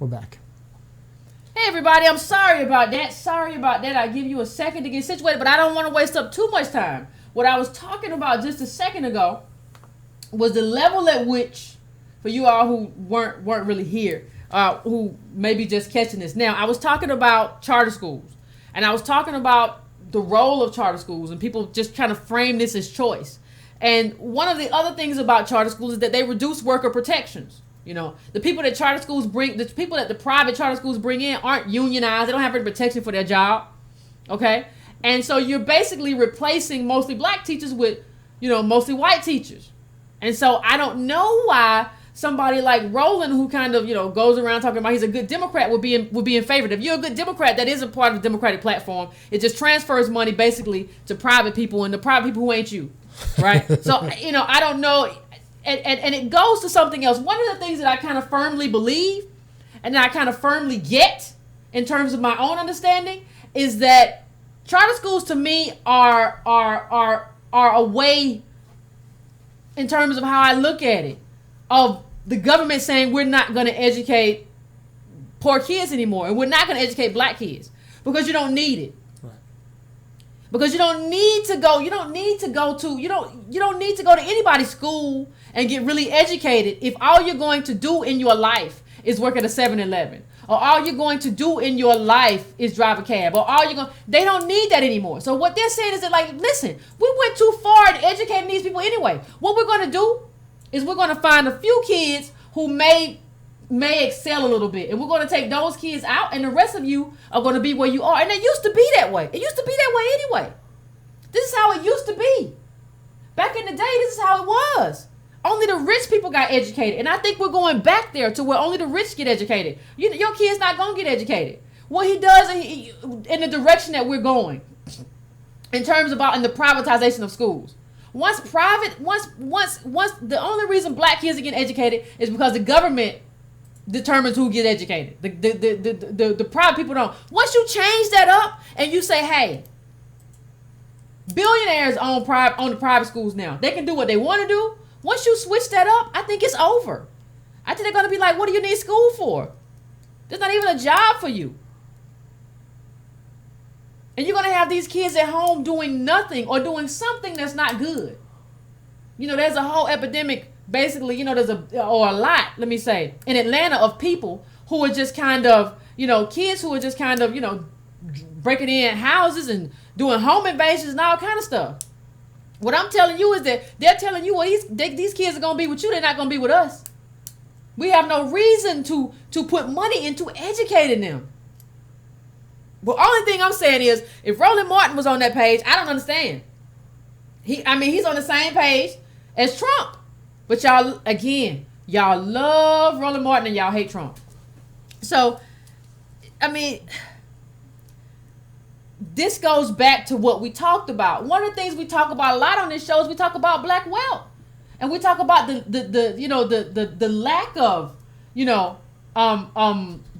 We're back. Hey everybody, I'm sorry about that. I'll give you a second to get situated, but I don't want to waste up too much time. What I was talking about just a second ago was the level at which, for you all who weren't really here, who may be just catching this now, I was talking about charter schools, and I was talking about the role of charter schools, and people just kind of frame this as choice. And one of the other things about charter schools is that they reduce worker protections. You know, the people that the private charter schools bring in aren't unionized. They don't have any protection for their job. Okay? And so you're basically replacing mostly black teachers with, mostly white teachers. And so I don't know why somebody like Roland, who kind of, goes around talking about he's a good Democrat, would be in favor. If you're a good Democrat, that isn't part of the Democratic platform. It just transfers money basically to private people and the private people who ain't you. Right? So, I don't know. And it goes to something else. One of the things that I kind of firmly believe and that I kind of firmly get in terms of my own understanding is that charter schools to me are a way, in terms of how I look at it, of the government saying we're not going to educate poor kids anymore, and we're not going to educate black kids because you don't need it. Because you don't need to go to anybody's school and get really educated if all you're going to do in your life is work at a 7-Eleven, or all you're going to do in your life is drive a cab, or they don't need that anymore. So what they're saying is that, like, listen, we went too far in educating these people anyway. What we're going to do is we're going to find a few kids who may excel a little bit, and we're going to take those kids out, and the rest of you are going to be where you are. And it used to be that way. It used to be that way anyway. This is how it used to be. Back in the day, this is how it was. Only the rich people got educated, and I think we're going back there to where only the rich get educated. Your kid's not going to get educated. What he does in the direction that we're going, in terms about in the privatization of schools. Once the only reason black kids are getting educated is because the government determines who gets educated. The private people don't. Once you change that up and you say, hey, billionaires own the private schools now. They can do what they want to do. Once you switch that up, I think it's over. I think they're going to be like, what do you need school for? There's not even a job for you. And you're going to have these kids at home doing nothing or doing something that's not good. There's a whole epidemic, basically, there's a lot, let me say, in Atlanta of people who are just kind of, kids who are just kind of, breaking in houses and doing home invasions and all kind of stuff. What I'm telling you is that they're telling you, well, these kids are going to be with you. They're not going to be with us. We have no reason to put money into educating them. The only thing I'm saying is, if Roland Martin was on that page, I don't understand. He's on the same page as Trump. But y'all love Roland Martin and y'all hate Trump. So, this goes back to what we talked about. One of the things we talk about a lot on this show is we talk about black wealth, and we talk about the lack of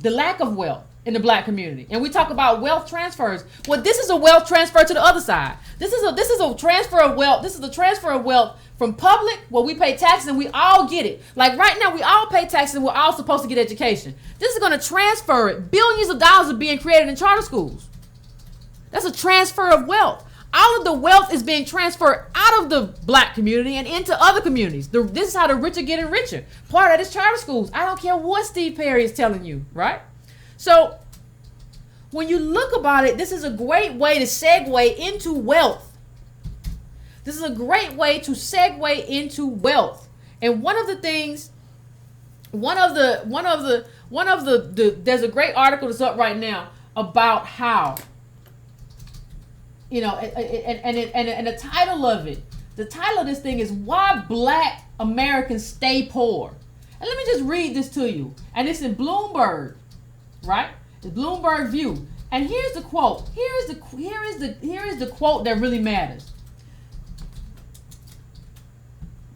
the lack of wealth in the black community, and we talk about wealth transfers. Well, this is a wealth transfer to the other side. This is a transfer of wealth. This is a transfer of wealth from public, where we pay taxes and we all get it. Like right now, we all pay taxes and we're all supposed to get education. This is going to transfer it. Billions of dollars are being created in charter schools. That's a transfer of wealth. All of the wealth is being transferred out of the black community and into other communities. This is how the rich are getting richer. Part of that is charter schools. I don't care what Steve Perry is telling you, right? So when you look about it, this is a great way to segue into wealth. This is a great way to segue into wealth. And one of the things, there's a great article that's up right now about how, and the title of this thing is Why Black Americans Stay Poor. And let me just read this to you. And it's in Bloomberg, right? The Bloomberg View. And here's the quote. Here is the quote that really matters.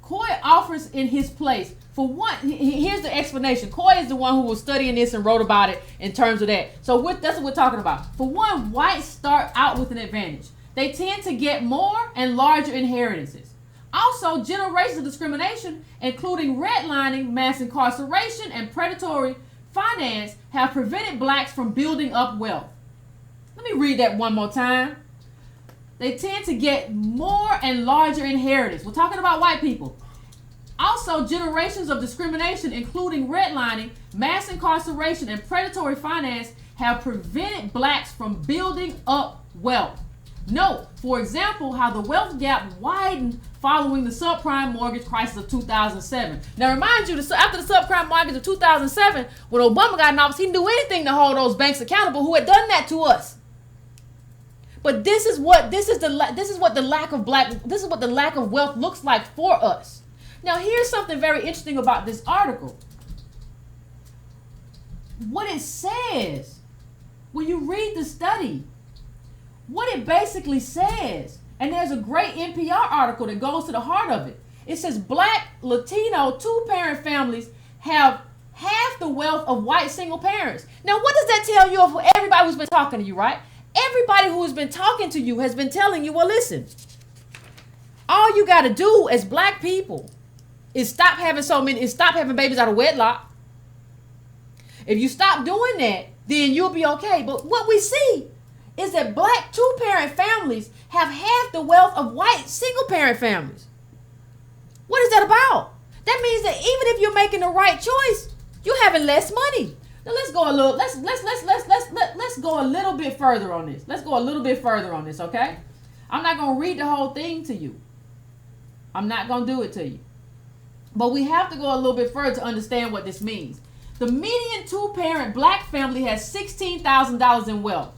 Coy offers in his place. For one, here's the explanation. Coy is the one who was studying this and wrote about it in terms of that. So that's what we're talking about. For one, whites start out with an advantage. They tend to get more and larger inheritances. Also, generations of discrimination, including redlining, mass incarceration, and predatory finance have prevented blacks from building up wealth. Let me read that one more time. They tend to get more and larger inheritance. We're talking about white people. Also, generations of discrimination, including redlining, mass incarceration, and predatory finance, have prevented blacks from building up wealth. Note, for example, how the wealth gap widened following the subprime mortgage crisis of 2007. Now, remind you, after the subprime mortgage of 2007, when Obama got in office, he didn't do anything to hold those banks accountable who had done that to us. But this is what the lack of wealth looks like for us. Now, here's something very interesting about this article. What it says, when you read the study, what it basically says, and there's a great NPR article that goes to the heart of it. It says Black, Latino, two-parent families have half the wealth of white single parents. Now, what does that tell you of everybody who's been talking to you, right? Everybody who has been talking to you has been telling you, well, listen, all you got to do as black people is stop having babies out of wedlock. If you stop doing that, then you'll be okay. But what we see is that black two-parent families have half the wealth of white single-parent families. What is that about? That means that even if you're making the right choice, you're having less money. Now let's go a little bit further on this. Let's go a little bit further on this, okay? I'm not going to read the whole thing to you. I'm not going to do it to you. But we have to go a little bit further to understand what this means. The median two-parent black family has $16,000 in wealth.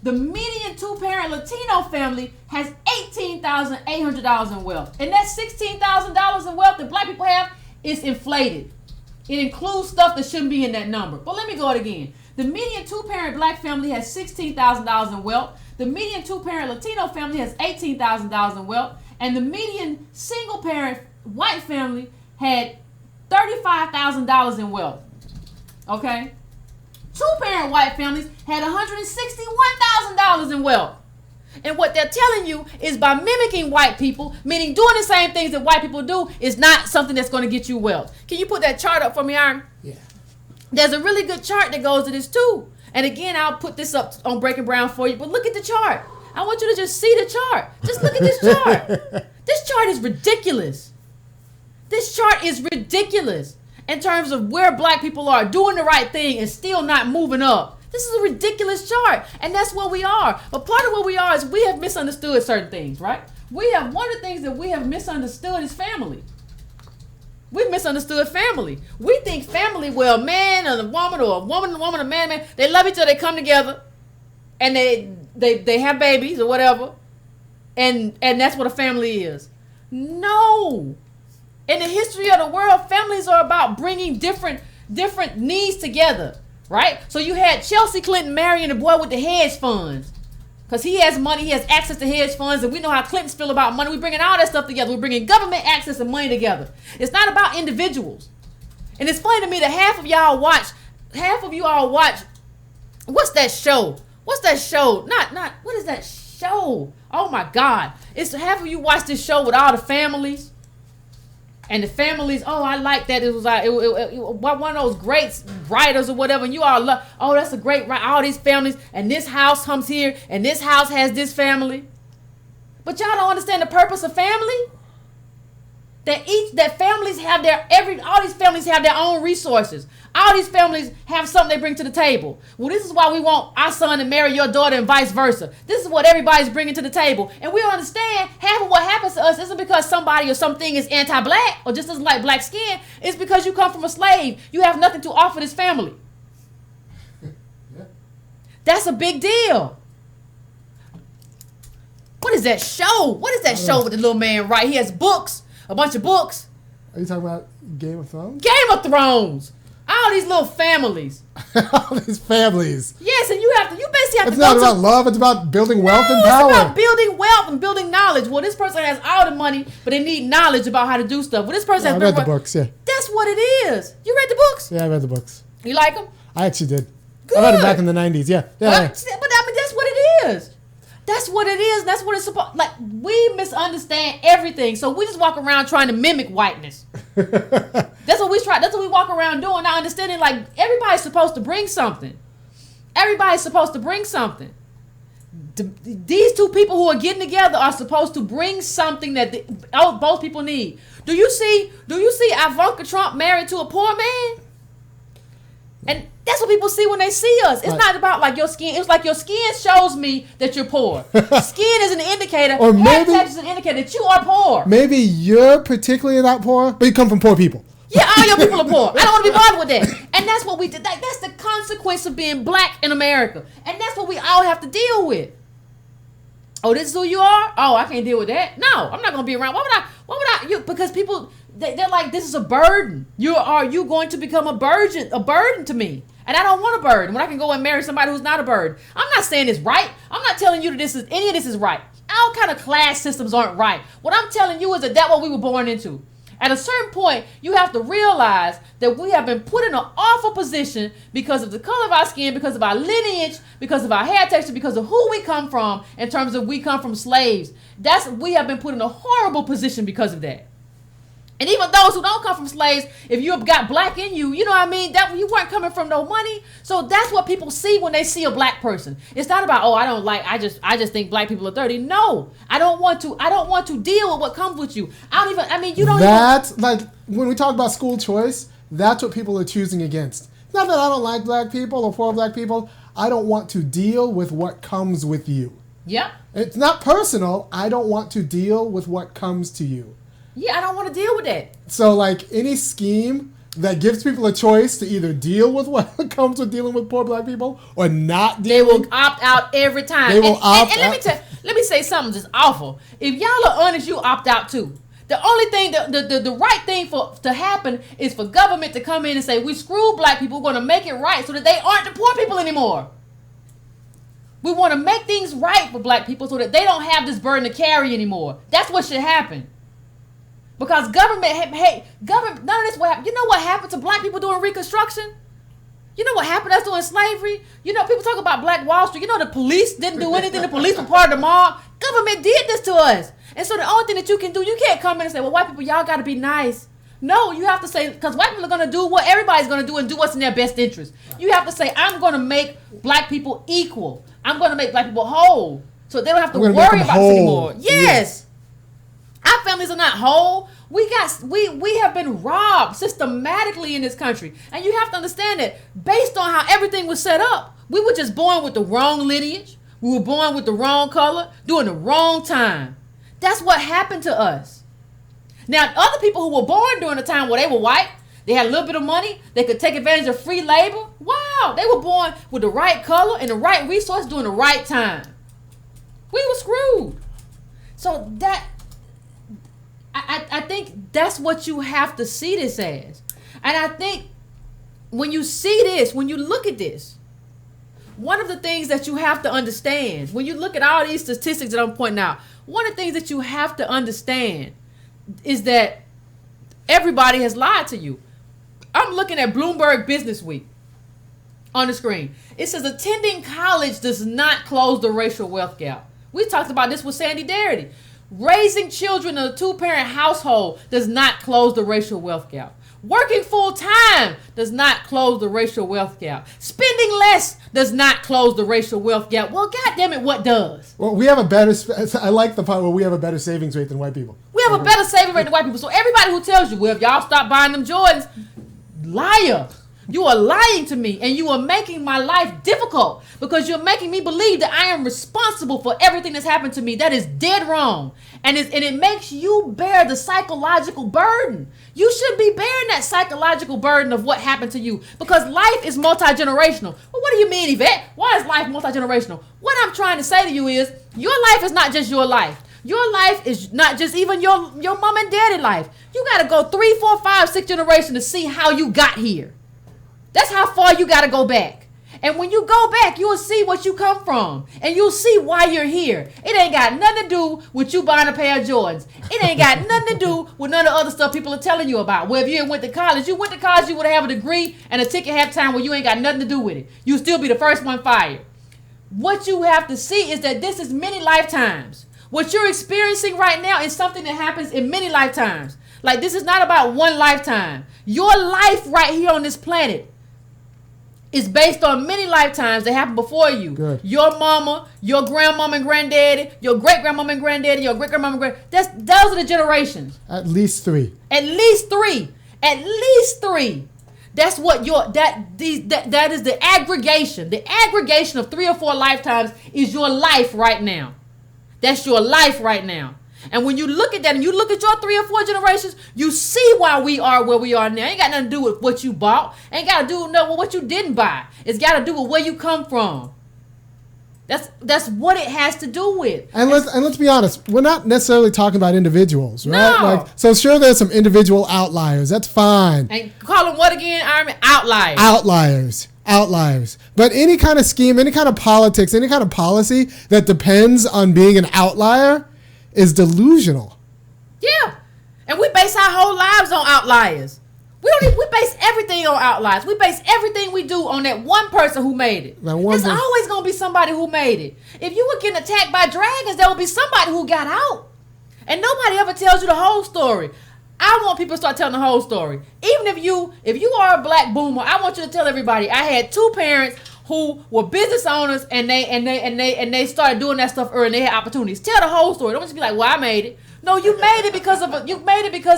The median two-parent Latino family has $18,800 in wealth. And that $16,000 in wealth that black people have is inflated. It includes stuff that shouldn't be in that number. But let me go it again. The median two-parent black family has $16,000 in wealth. The median two-parent Latino family has $18,000 in wealth. And the median single-parent white family had $35,000 in wealth. Okay? Two-parent white families had $161,000 in wealth. And what they're telling you is by mimicking white people, meaning doing the same things that white people do, is not something that's going to get you wealth. Can you put that chart up for me, Iron? Yeah. There's a really good chart that goes to this too. And again, I'll put this up on Breaking Brown for you, but look at the chart. I want you to just see the chart. Just look at this chart. This chart is ridiculous. This chart is ridiculous in terms of where black people are doing the right thing and still not moving up. This is a ridiculous chart, and that's where we are. But part of where we are is we have misunderstood certain things, right? One of the things that we have misunderstood is family. We've misunderstood family. We think family, well, a man and a woman, or a woman and a man, they love each other, they come together, and they have babies or whatever, and that's what a family is. No. In the history of the world, families are about bringing different needs together, right? So you had Chelsea Clinton marrying the boy with the hedge funds because he has money, he has access to hedge funds, and we know how Clintons feel about money. We're bringing all that stuff together. We're bringing government access and money together. It's not about individuals. And it's funny to me that half of you all watch, what's that show? What is that show? Oh my God. It's half of you watch this show with all the families. And the families, oh, I like that. It was like one of those great writers or whatever. And you all love, oh, that's a great writer. All these families, and this house comes here, and this house has this family. But y'all don't understand the purpose of family. That families have all these families have their own resources. All these families have something they bring to the table. Well, this is why we want our son to marry your daughter and vice versa. This is what everybody's bringing to the table. And we don't understand half of what happens to us isn't because somebody or something is anti-black or just doesn't like black skin. It's because you come from a slave. You have nothing to offer this family. Yeah. That's a big deal. What is that show? What is that show with the little man, right? He has books. A bunch of books. Are you talking about Game of Thrones? Game of Thrones. All these little families. All these families. Yes, and you basically have it's to go It's not about love. It's about building wealth and No, power. it's about building wealth and building knowledge. Well, this person has all the money, but they need knowledge about how to do stuff. Well, this person has I read the books, yeah. That's what it is. You read the books? Yeah, I read the books. You like them? I actually did. Good. I read them back in the 90s, yeah. But I mean, that's what it is. That's what it is. That's what it's supposed. Like, we misunderstand everything, so we just walk around trying to mimic whiteness. That's what we try. That's what we walk around doing. Not understanding, like, everybody's supposed to bring something. Everybody's supposed to bring something. These two people who are getting together are supposed to bring something that both people need. Do you see Ivanka Trump married to a poor man? And that's what people see when they see us. It's not about like your skin. It's like your skin shows me that you're poor. Skin is an indicator. Or maybe is an indicator that you are poor. Maybe you're particularly not poor, but you come from poor people. Yeah, all your people are poor. I don't want to be bothered with that. And that's what we did. That's the consequence of being black in America. And that's what we all have to deal with. Oh, this is who you are? Oh, I can't deal with that. No, I'm not going to be around. Why would I? Because people, they're like, this is a burden. Are you going to become a burden to me? And I don't want a burden when I can go and marry somebody who's not a burden. I'm not saying it's right. I'm not telling you that any of this is right. All kind of class systems aren't right. What I'm telling you is that that's what we were born into. At a certain point, you have to realize that we have been put in an awful position because of the color of our skin, because of our lineage, because of our hair texture, because of who we come from in terms of we come from slaves. We have been put in a horrible position because of that. And even those who don't come from slaves, if you've got black in you, you know what I mean? That you weren't coming from no money. So that's what people see when they see a black person. It's not about, I just think black people are dirty. No, I don't want to deal with what comes with you. That's like when we talk about school choice, that's what people are choosing against. It's not that I don't like black people or poor black people. I don't want to deal with what comes with you. Yep. It's not personal. I don't want to deal with what comes to you. Yeah, I don't want to deal with that. So, like, any scheme that gives people a choice to either deal with what comes with dealing with poor black people or not dealing. They will opt out every time. They will opt out. And let me say something just awful. If y'all are honest, you opt out too. The only thing, the right thing to happen is for government to come in and say, we screwed black people, we're going to make it right so that they aren't the poor people anymore. We want to make things right for black people so that they don't have this burden to carry anymore. That's what should happen. Because government, none of this will happen. You know what happened to black people during Reconstruction? You know what happened to us during slavery? You know, people talk about Black Wall Street. You know, the police didn't do anything. The police were part of the mob. Government did this to us. And so the only thing that you can do, you can't come in and say, well, white people, y'all got to be nice. No, you have to say, because white people are going to do what everybody's going to do and do what's in their best interest. You have to say, I'm going to make black people equal. I'm going to make black people whole. So they don't have to worry about this anymore. Yes. Our families are not whole. We have been robbed systematically in this country. And you have to understand that based on how everything was set up, we were just born with the wrong lineage. We were born with the wrong color, during the wrong time. That's what happened to us. Now, other people who were born during a time where they were white, they had a little bit of money, they could take advantage of free labor. Wow, they were born with the right color and the right resource during the right time. We were screwed. So I think that's what you have to see this as. And I think when you see this, when you look at this, one of the things that you have to understand, when you look at all these statistics that I'm pointing out, one of the things that you have to understand is that everybody has lied to you. I'm looking at Bloomberg Business Week on the screen. It says attending college does not close the racial wealth gap. We talked about this with Sandy Darity. Raising children in a two-parent household does not close the racial wealth gap. Working full-time does not close the racial wealth gap. Spending less does not close the racial wealth gap. Well, goddammit, what does? Well, we have a better, I like the part where we have a better savings rate than white people. We have a better savings rate than white people. So everybody who tells you, well, if y'all stop buying them Jordans, liar. You are lying to me, and you are making my life difficult because you're making me believe that I am responsible for everything that's happened to me. That is dead wrong. And it makes you bear the psychological burden. You shouldn't be bearing that psychological burden of what happened to you because life is multi-generational. Well, what do you mean, Yvette? Why is life multi-generational? What I'm trying to say to you is your life is not just your life. Your life is not just even your mom and daddy life. You got to go 3, 4, 5, 6 generations to see how you got here. That's how far you got to go back. And when you go back, you'll see what you come from. And you'll see why you're here. It ain't got nothing to do with you buying a pair of Jordans. It ain't got nothing to do with none of the other stuff people are telling you about. Well, if you went to college, you would have a degree and a ticket half time where you ain't got nothing to do with it. You'll still be the first one fired. What you have to see is that this is many lifetimes. What you're experiencing right now is something that happens in many lifetimes. Like, this is not about one lifetime. Your life right here on this planet is based on many lifetimes that happened before you. Good. Your mama, your grandmama and granddaddy, your great grandmama and granddaddy, your great grandmama and those are the generations. At least 3. At least 3. At least 3. That's what that is the aggregation. The aggregation of 3 or 4 lifetimes is your life right now. That's your life right now. And when you look at that and you look at your 3 or 4 generations, you see why we are where we are now. Ain't got nothing to do with what you bought. Ain't got to do with what you didn't buy. It's got to do with where you come from. That's what it has to do with. And let's be honest, we're not necessarily talking about individuals, right? No. Like, so sure, there's some individual outliers. That's fine. And call them what again, Iron? Outliers. Outliers. But any kind of scheme, any kind of politics, any kind of policy that depends on being an outlier is delusional. Yeah. And we base our whole lives on outliers. We base everything on outliers. We base everything we do on that one person who made it. There's always going to be somebody who made it. If you were getting attacked by dragons, there will be somebody who got out. And nobody ever tells you the whole story. I want people to start telling the whole story. Even if you are a black boomer, I want you to tell everybody. I had 2 parents who were business owners and they started doing that stuff early and they had opportunities. Tell the whole story. Don't just be like, well, I made it. No, you made it because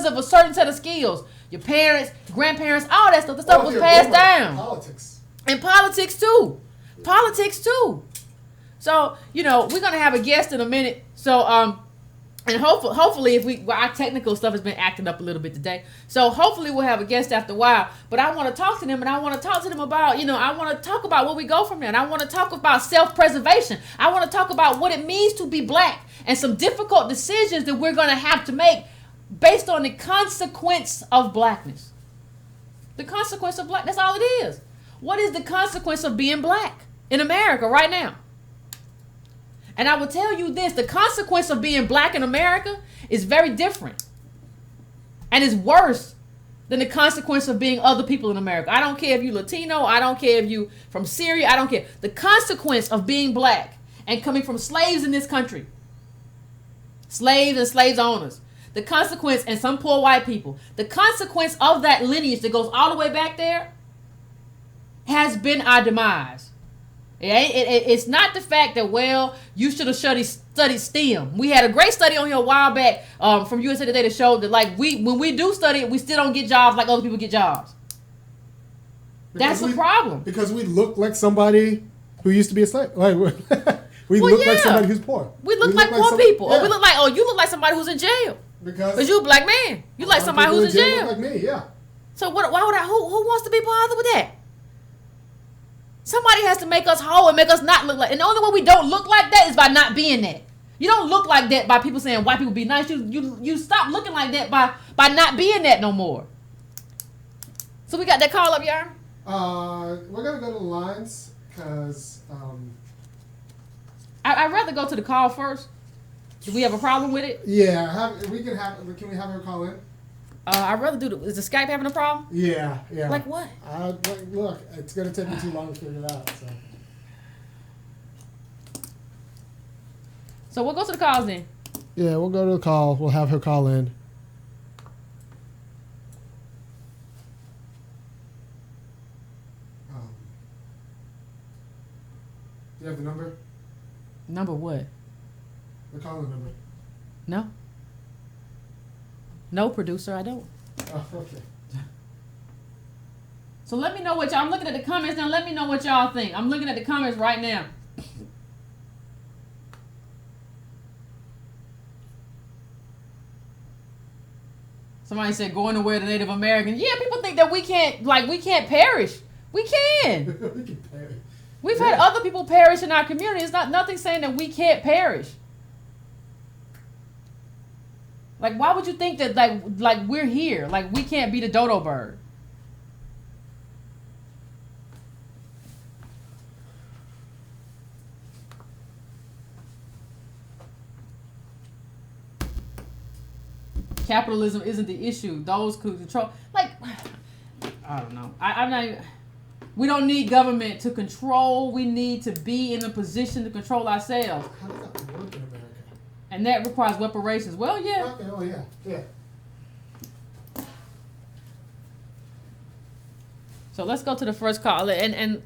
of a certain set of skills. Your parents, grandparents, all that stuff. The stuff was passed down. Politics. And politics too. So, we're gonna have a guest in a minute. So and hopefully our technical stuff has been acting up a little bit today. So hopefully we'll have a guest after a while. But I want to talk to them, and I want to talk to them about, I want to talk about where we go from there. And I want to talk about self-preservation. I want to talk about what it means to be black and some difficult decisions that we're going to have to make based on the consequence of blackness. The consequence of black, that's all it is. What is the consequence of being black in America right now? And I will tell you this, the consequence of being black in America is very different. And it's worse than the consequence of being other people in America. I don't care if you're Latino, I don't care if you from Syria, I don't care. The consequence of being black and coming from slaves in this country, slaves and slaves owners, the consequence, and some poor white people, the consequence of that lineage that goes all the way back there has been our demise. It's not the fact that, well, you should have studied STEM. We had a great study on here a while back from USA Today that showed that, like, when we do study it, we still don't get jobs like other people get jobs. That's the problem. Because we look like somebody who used to be a slave. Like, we look like somebody who's poor. We look like poor people. Yeah. Or we look like, you look like somebody who's in jail. Because you're a black man. You like somebody who's in jail. Look like me, yeah. So why would who wants to be bothered with that? Somebody has to make us whole and make us not look like. And the only way we don't look like that is by not being that. You don't look like that by people saying white people be nice. You stop looking like that by not being that no more. So we got that call up, y'all? We're gonna go to the lines because I'd rather go to the call first. Do we have a problem with it? Yeah, can we have her call in? I'd rather do is the Skype having a problem? Yeah. Like what? Look, it's going to take me too long to figure it out. So we'll go to the calls then. Yeah, we'll go to the call. We'll have her call in. Do you have the number? Number what? The calling number. No. No, producer, I don't. Oh, okay. So let me know what y'all. I'm looking at the comments now. Let me know what y'all think. I'm looking at the comments right now. Somebody said going to where the Native Americans. Yeah, people think that we can't perish. We can. We can perish. We've had other people perish in our community. It's nothing saying that we can't perish. Like, why would you think that, like we're here? Like, we can't be the dodo bird. Capitalism isn't the issue. Those who control, like, I don't know. I'm not even, we don't need government to control. We need to be in a position to control ourselves. How does that work in America? And that requires reparations. Well, yeah. Oh, yeah. So let's go to the first call. And I'm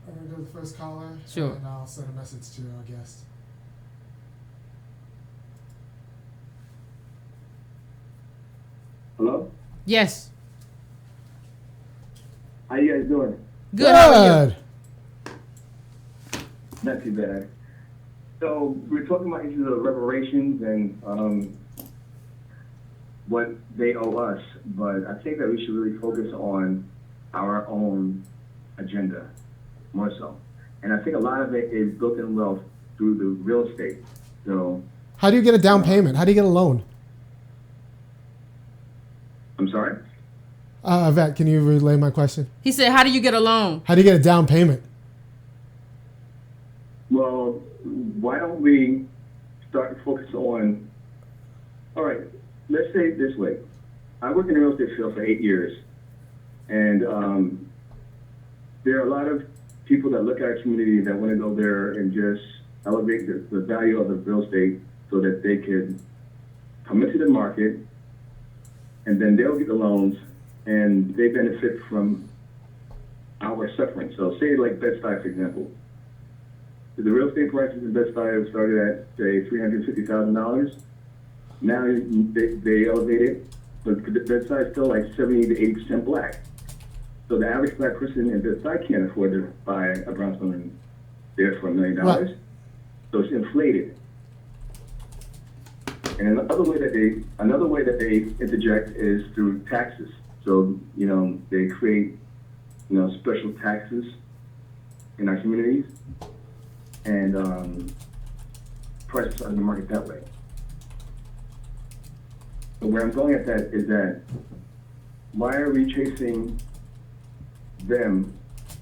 gonna go to the first caller. Sure. And I'll send a message to our guest. Hello? yes. How you guys doing? Good. How are you? Not too bad. So we're talking about issues of reparations and what they owe us, but I think that we should really focus on our own agenda more so. And I think a lot of it is built-in wealth through the real estate. So How do you get a down payment? How do you get a loan? I'm sorry? Yvette, can you relay my question? He said, how do you get a loan? How do you get a down payment? Well, why don't we start to focus on, all right, let's say it this way. I worked in the real estate field for 8 years, and there are a lot of people that look at our community that want to go there and just elevate the value of the real estate so that they can come into the market, and then they'll get the loans, and they benefit from our suffering. So say like Bed-Stuy, for example. The real estate prices in Bed-Stuy have started at, say, $350,000. Now they elevate it, but Bed-Stuy is still like 70 to 80% black. So the average black person in Bed-Stuy can't afford to buy a brownstone there for $1 million. Right. So it's inflated. And another way that they interject is through taxes. So, they create, special taxes in our communities and prices on the market that way. But where I'm going at that is that why are we chasing them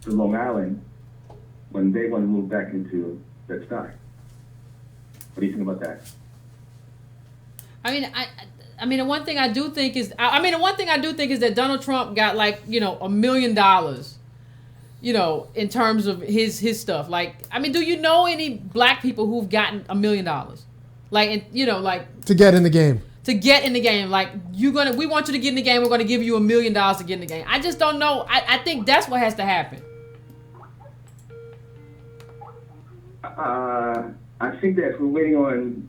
to Long Island when they want to move back into Bed-Stuy? What do you think about that? I mean, the one thing I do think is that Donald Trump got like, $1 million, in terms of his stuff. Like, I mean, do you know any black people who've gotten $1 million? Like, To get in the game. To get in the game, like we want you to get in the game. We're going to give you $1 million to get in the game. I just don't know. I think that's what has to happen. I think that if we're waiting on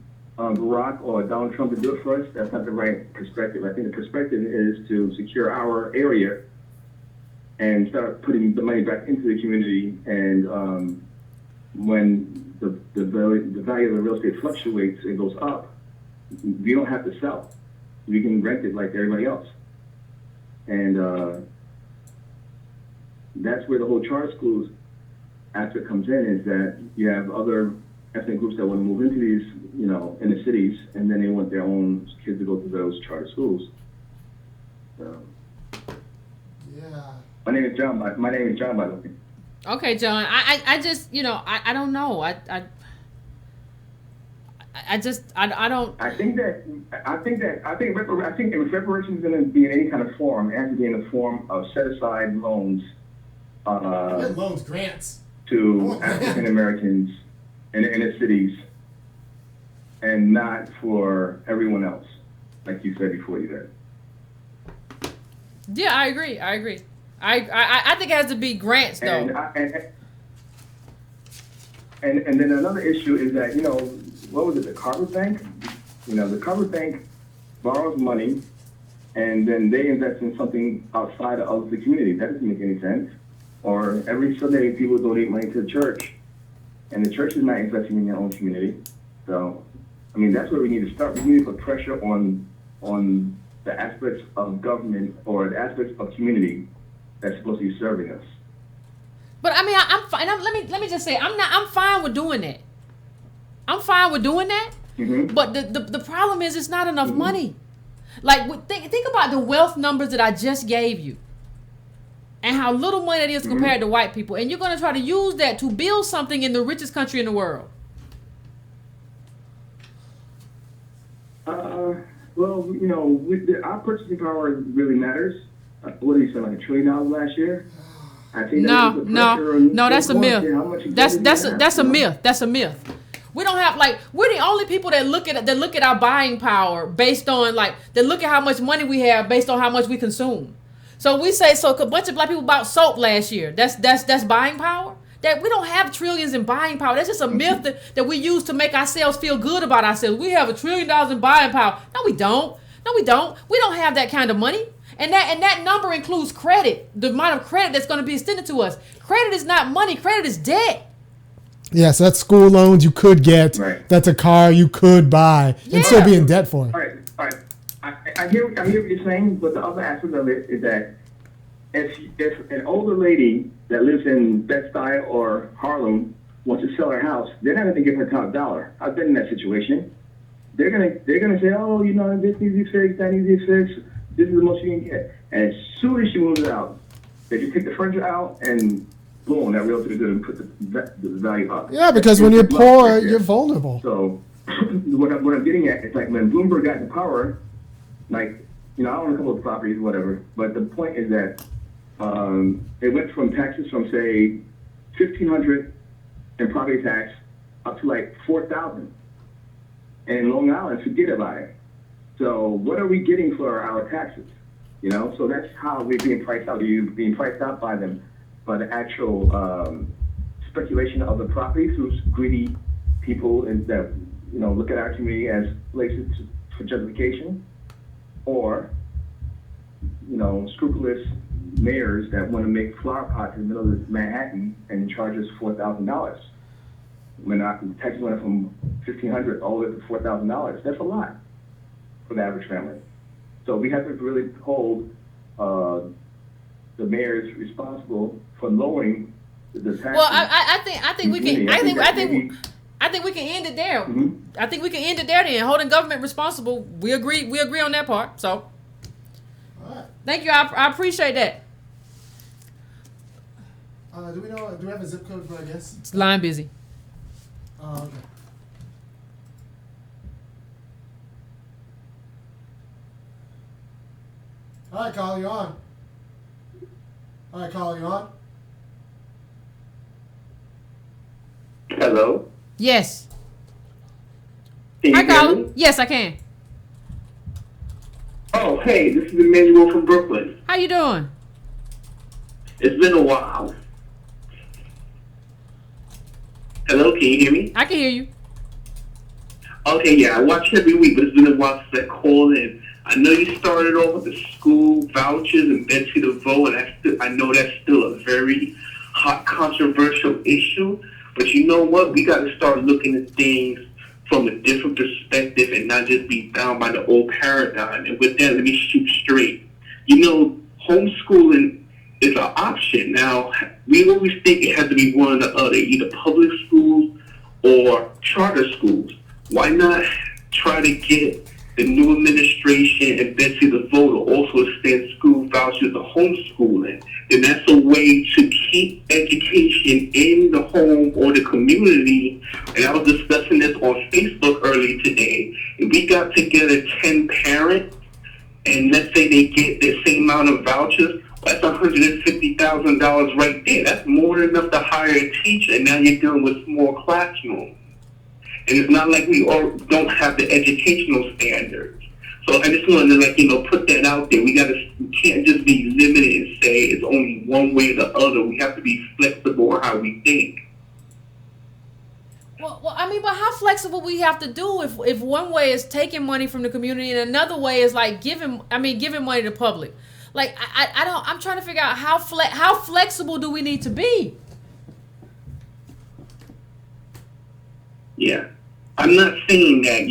Barack or Donald Trump to do it for us, that's not the right perspective. I think the perspective is to secure our area and start putting the money back into the community. And when the value of the real estate fluctuates, it goes up. We don't have to sell. We can rent it like everybody else. And that's where the whole charter schools aspect comes in, is that you have other ethnic groups that want to move into these, inner cities, and then they want their own kids to go to those charter schools. So, Yeah. my name is John, by the way. Okay, John. I just, I don't know. I don't. I think if reparations is going to be in any kind of form, it has to be in the form of set aside loans Loans, grants. to African Americans in the inner cities, and not for everyone else, like you said before, you did. Yeah, I agree. I think it has to be grants, though. And then another issue is that, what was it, the Carver Bank? The Carver Bank borrows money, and then they invest in something outside of the community. That doesn't make any sense. Or every Sunday, people donate money to the church, and the church is not investing in their own community. So, that's where we need to start. We need to put pressure on the aspects of government or the aspects of community that's supposed to be serving us. But I'm fine. Let me just say, I'm fine with doing that. I'm fine with doing that. Mm-hmm. But the problem is, it's not enough money. Like, think about the wealth numbers that I just gave you, and how little money it is compared to white people. And you're going to try to use that to build something in the richest country in the world. Well, our purchasing power really matters. What did you say, like $1 trillion last year? I think No, that's a myth. That's a myth. We don't have like we're the only people that look at our buying power based on like that look at how much money we have based on how much we consume. So we say a bunch of black people bought soap last year. That's buying power. That we don't have trillions in buying power. That's just a myth that we use to make ourselves feel good about ourselves. We have $1 trillion in buying power. No, we don't. No, we don't. We don't have that kind of money. And that number includes credit, the amount of credit that's going to be extended to us. Credit is not money. Credit is debt. Yeah, so that's school loans you could get. Right. That's a car you could buy and still be in debt for. All right. I hear what you're saying, but the other aspect of it is that if an older lady that lives in Bed-Stuy or Harlem wants to sell her house, they're not going to give her top dollar. I've been in that situation. They're gonna say, oh, you know, this needs to be fixed, that needs to be fixed. This is the most you can get. And as soon as she moves it out, they just take the furniture out and boom, that realtor is going to put the value up. Yeah, because when you're poor, you're vulnerable. So what I'm getting at is like when Bloomberg got into power, like, you know, I own a couple of properties, whatever, but the point is that it went from taxes from, say, $1,500 in property tax up to like $4,000. And in Long Island, forget about it. So what are we getting for our taxes? You know, so that's how we're being priced out. You're being priced out by them, by the actual speculation of the property through greedy people and that, you know, look at our community as places for justification, or, you know, scrupulous mayors that want to make flower pots in the middle of Manhattan and charge us $4,000. When our taxes went from $1,500 all the way to $4,000, that's a lot for the average family. So we have to really hold the mayors responsible for lowering the taxes. Well, I think we can. I think we can end it there. Mm-hmm. I think we can end it there. Then holding government responsible. We agree on that part. So, all right. Thank you. I appreciate that. Do we have a zip code for our guests? It's line busy. Oh, okay. All right, Carl, you're on. Hello? Yes. Can you Hi, hear Carl. me? Yes, I can. Oh, hey, this is Emmanuel from Brooklyn. How you doing? It's been a while. Hello, can you hear me? I can hear you. Okay, yeah, I watch every week, but it's been a while since I called in. I know you started off with the school vouchers and Betsy DeVoe, and I know that's still a very hot, controversial issue. But you know what? We got to start looking at things from a different perspective and not just be bound by the old paradigm. And with that, let me shoot straight. You know, homeschooling is an option. Now, we always think it has to be one or the other, either public schools or charter schools. Why not try to get the new administration and Betsy DeVoe to also extend school vouchers to homeschooling? And that's a way to keep education in the home or the community. And I was discussing this on Facebook earlier today. If we got together 10 parents, and let's say they get the same amount of vouchers, that's $150,000 right there. That's more than enough to hire a teacher, and now you're dealing with small classrooms. And it's not like we all don't have the educational standards. So I just wanted to, put that out there. We can't just be limited and say it's only one way or the other. We have to be flexible on how we think. Well, I mean, but how flexible we have to do if one way is taking money from the community and another way is like giving money to the public. Like I'm trying to figure out how flexible do we need to be? Yeah. I'm not saying that,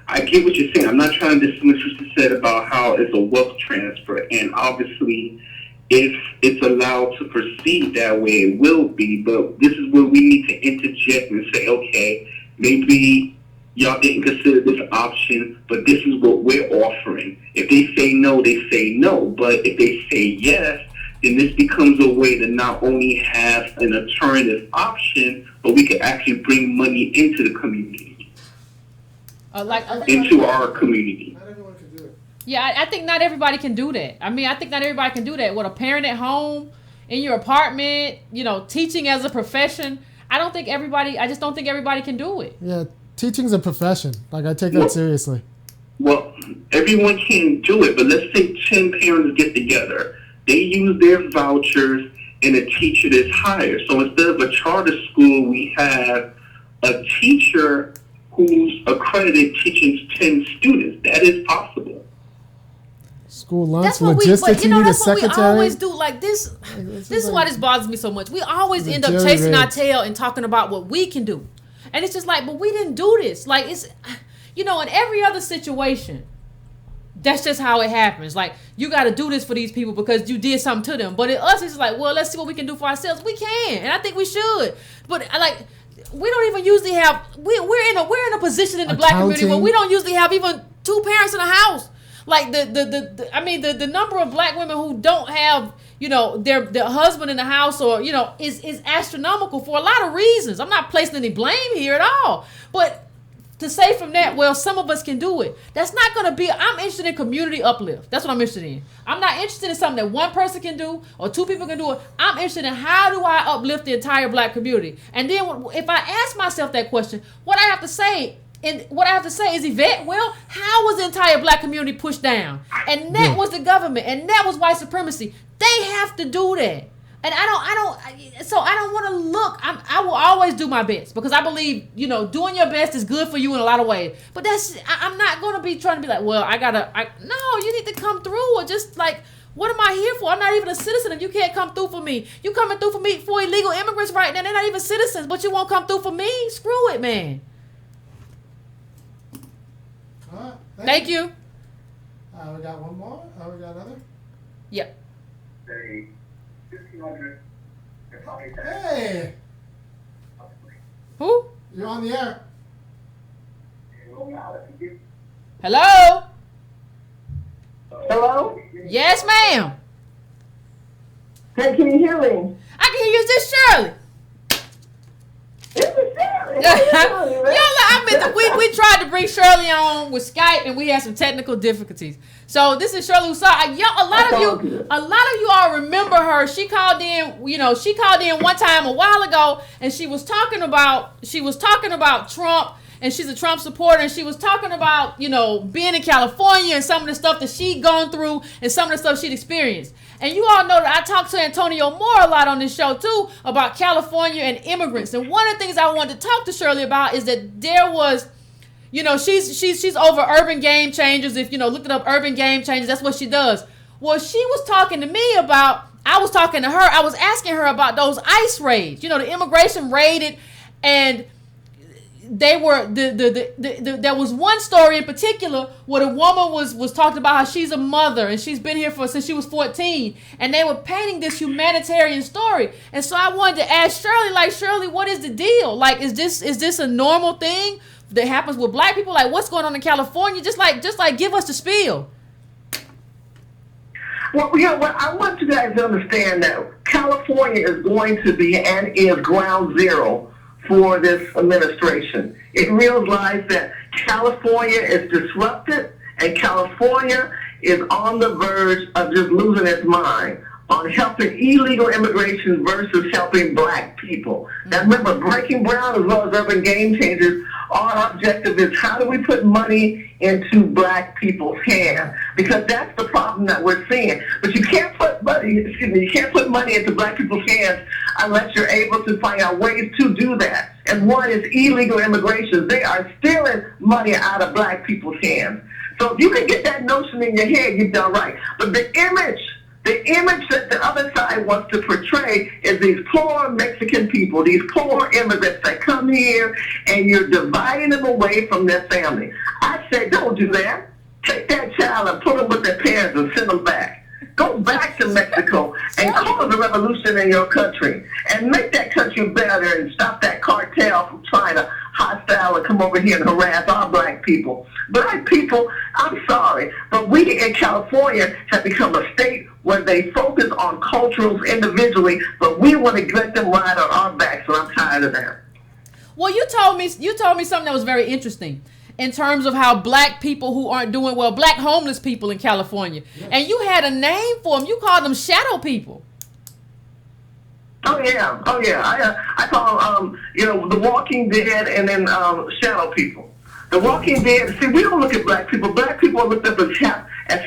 I get what you're saying. I'm not trying to dismiss what you said about how it's a wealth transfer. And obviously, if it's allowed to proceed that way, it will be. But this is where we need to interject and say, okay, maybe y'all didn't consider this option, but this is what we're offering. If they say no, they say no. But if they say yes, then this becomes a way to not only have an alternative option, but we can actually bring money into the community. Into our community. Not everyone can do it. Yeah, I think not everybody can do that. I mean, I think not everybody can do that. With a parent at home, in your apartment, teaching as a profession. I just don't think everybody can do it. Yeah, teaching's a profession. Like, I take that seriously. Well, everyone can't do it, but let's say 10 parents get together. They use their vouchers and a teacher that's hired. So instead of a charter school, we have a teacher who's accredited teaching 10 students. That is possible. School lunch, logistics, you need a secretary. We always do. Like this. This is why this bothers me so much. We always end up chasing our tail and talking about what we can do, and it's just like, but we didn't do this. Like it's, in every other situation, that's just how it happens. Like you got to do this for these people because you did something to them. But in us, it's like, well, let's see what we can do for ourselves. We can, and I think we should. But like, we don't even usually have. We're in a position in the black community where we don't usually have even 2 parents in the house. Like the number of black women who don't have, their husband in the house or, is astronomical for a lot of reasons. I'm not placing any blame here at all. But to say from that, well, some of us can do it. That's not going to be, I'm interested in community uplift. That's what I'm interested in. I'm not interested in something that one person can do or 2 people can do it. I'm interested in how do I uplift the entire black community? And then if I ask myself that question, what I have to say is, Yvette, well, how was the entire black community pushed down? And that was the government, and that was white supremacy. They have to do that. And I don't want to look. I will always do my best because I believe, doing your best is good for you in a lot of ways. But I'm not going to be trying to be like, well, no, you need to come through or just like, what am I here for? I'm not even a citizen if you can't come through for me. You coming through for me for illegal immigrants right now. They're not even citizens, but you won't come through for me? Screw it, man. Thank you. We got one more. We got another. Yep. Say 1,500. Hey. Who? You're on the air. Hello? Hello? Yes, ma'am. Hey, can you hear me? I can hear you. Is this Shirley? This is Shirley. We tried to bring Shirley on with Skype and we had some technical difficulties. So this is Shirley Usa. A lot of you all remember her. She called in, one time a while ago and she was talking about Trump, and she's a Trump supporter, and she was talking about, being in California and some of the stuff that she'd gone through and some of the stuff she'd experienced. And you all know that I talked to Antonio Moore a lot on this show too about California and immigrants. And one of the things I wanted to talk to Shirley about is that there was, she's over urban game changers. If look it up, urban game changers, that's what she does. Well, she was talking to me about, I was talking to her, I was asking her about those ICE raids. The immigration raided, and they were there was one story in particular where the woman was talking about how she's a mother and she's been here since she was 14, and they were painting this humanitarian story. And so I wanted to ask Shirley, what is the deal? Like, is this a normal thing that happens with black people? Like, what's going on in California? Just like give us the spiel. Well, what I want you guys to understand that California is going to be and is ground zero for this administration. It realized that California is disrupted and California is on the verge of just losing its mind on helping illegal immigration versus helping black people. Now remember, Breaking Brown as well as Urban Game Changers, our objective is how do we put money into black people's hands? Because that's the problem that we're seeing. But you can't put money into black people's hands unless you're able to find out ways to do that. And one is illegal immigration. They are stealing money out of black people's hands. So if you can get that notion in your head, you've done right. But the image that the other side wants to portray is these poor Mexican people, these poor immigrants that come here and you're dividing them away from their family. I say, don't do that. Take that child and put them with their parents and send them back. Go back to Mexico and cause a revolution in your country and make that country better and stop that cartel from trying to hostile and come over here and harass our black people. Black people, I'm sorry, but we in California have become a state where they focus on cultures individually, but we want to let them ride on our backs, and I'm tired of that. Well, you told me something that was very interesting in terms of how black people who aren't doing well, black homeless people in California. Yes. And you had a name for them. You called them shadow people. Oh yeah, oh yeah. I call The Walking Dead, and then shadow people. The Walking Dead. See, we don't look at black people. Black people are looked at as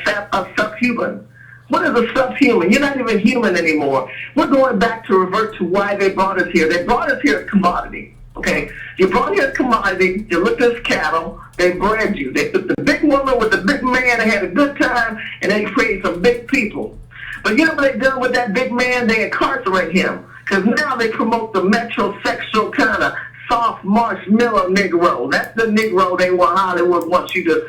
subhuman. What is a subhuman? You're not even human anymore. We're going back to revert to why they brought us here. They brought us here as commodity. Okay, you brought here as commodity. You looked as cattle. They bred you. They took the big woman with the big man. They had a good time, and they created some big people. But you know what they've done with that big man? They incarcerate him. Because now they promote the metrosexual kind of soft marshmallow Negro. That's the Negro they want Hollywood wants you to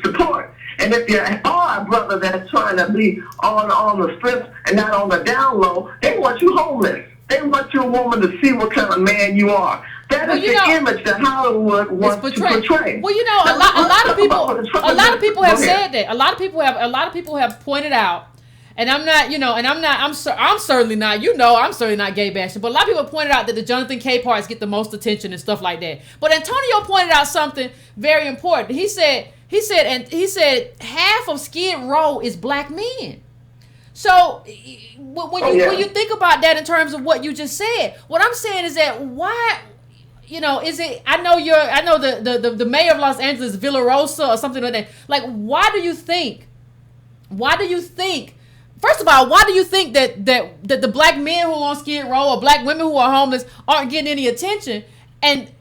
support. And if you are a brother that's trying to be on the strip and not on the down low, they want you homeless. They want your woman to see what kind of man you are. That is the image that Hollywood wants to portray. Well, a lot of people have said that. A lot of people have pointed out. And I'm certainly not, I'm certainly not gay bashing, but a lot of people pointed out that the Jonathan K parts get the most attention and stuff like that. But Antonio pointed out something very important. He said half of Skid Row is black men. So when you think about that in terms of what you just said, what I'm saying is that why, is it, I know the mayor of Los Angeles, Villarosa or something like that. Like, why do you think, first of all, why do you think that the black men who are on Skid Row or black women who are homeless aren't getting any attention? And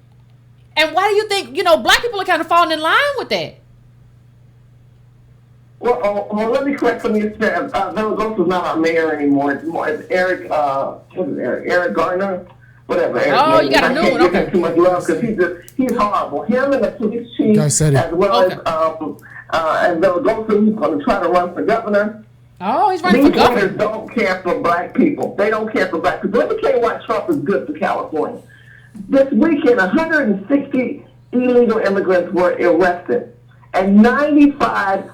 why do you think, black people are kind of falling in line with that? Well, let me correct something you said. Villarosa's not our mayor anymore. It's Eric, Eric Garner? Whatever. Eric, you got a new one. Okay. Too much love because he's horrible. Him and the police chief, as well as Villarosa, who's going to try to run for governor. Oh, he's running for governor. These don't care for black people. They don't care for black people. Let me tell you why Trump is good for California. This weekend, 160 illegal immigrants were arrested, and 95%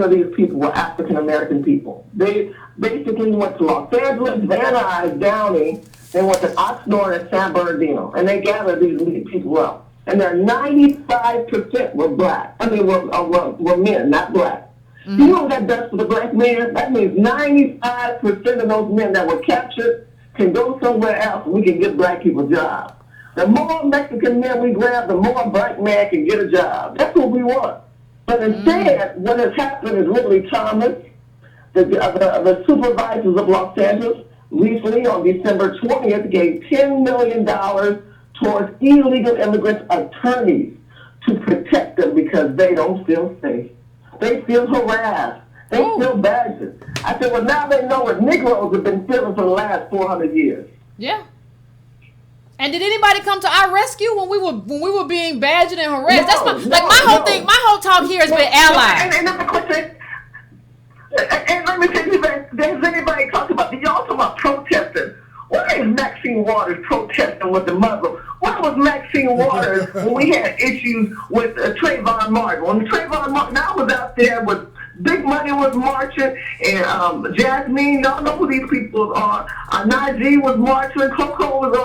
of these people were African American people. They basically went to Los Angeles, Van Nuys, Downey. They went to Oxnard and San Bernardino, and they gathered these people up. And their 95% were black. I mean, were men, not black. Mm-hmm. You know what that does for the black man? That means 95% of those men that were captured can go somewhere else and we can give black people jobs. The more Mexican men we grab, the more black man can get a job. That's what we want. But instead, what has happened is Ridley Thomas, the supervisors of Los Angeles, recently on December 20th gave $10 million towards illegal immigrants' attorneys to protect them because they don't feel safe. They feel harassed. They feel badgered. I said, well, now they know what Negroes have been feeling for the last 400 years. Yeah. And did anybody come to our rescue when we were being badgered and harassed? My whole thing. My whole talk here has been allies. And then the question. And let me tell you, does anybody talk about? Y'all talk about protesting? Why is Maxine Waters protesting with the Muslim? Why was Maxine Waters when we had issues with Trayvon Martin? When Trayvon Martin, I was out there with Big Money was marching, and Jasmine, y'all know who these people are. Najee was marching, Coco was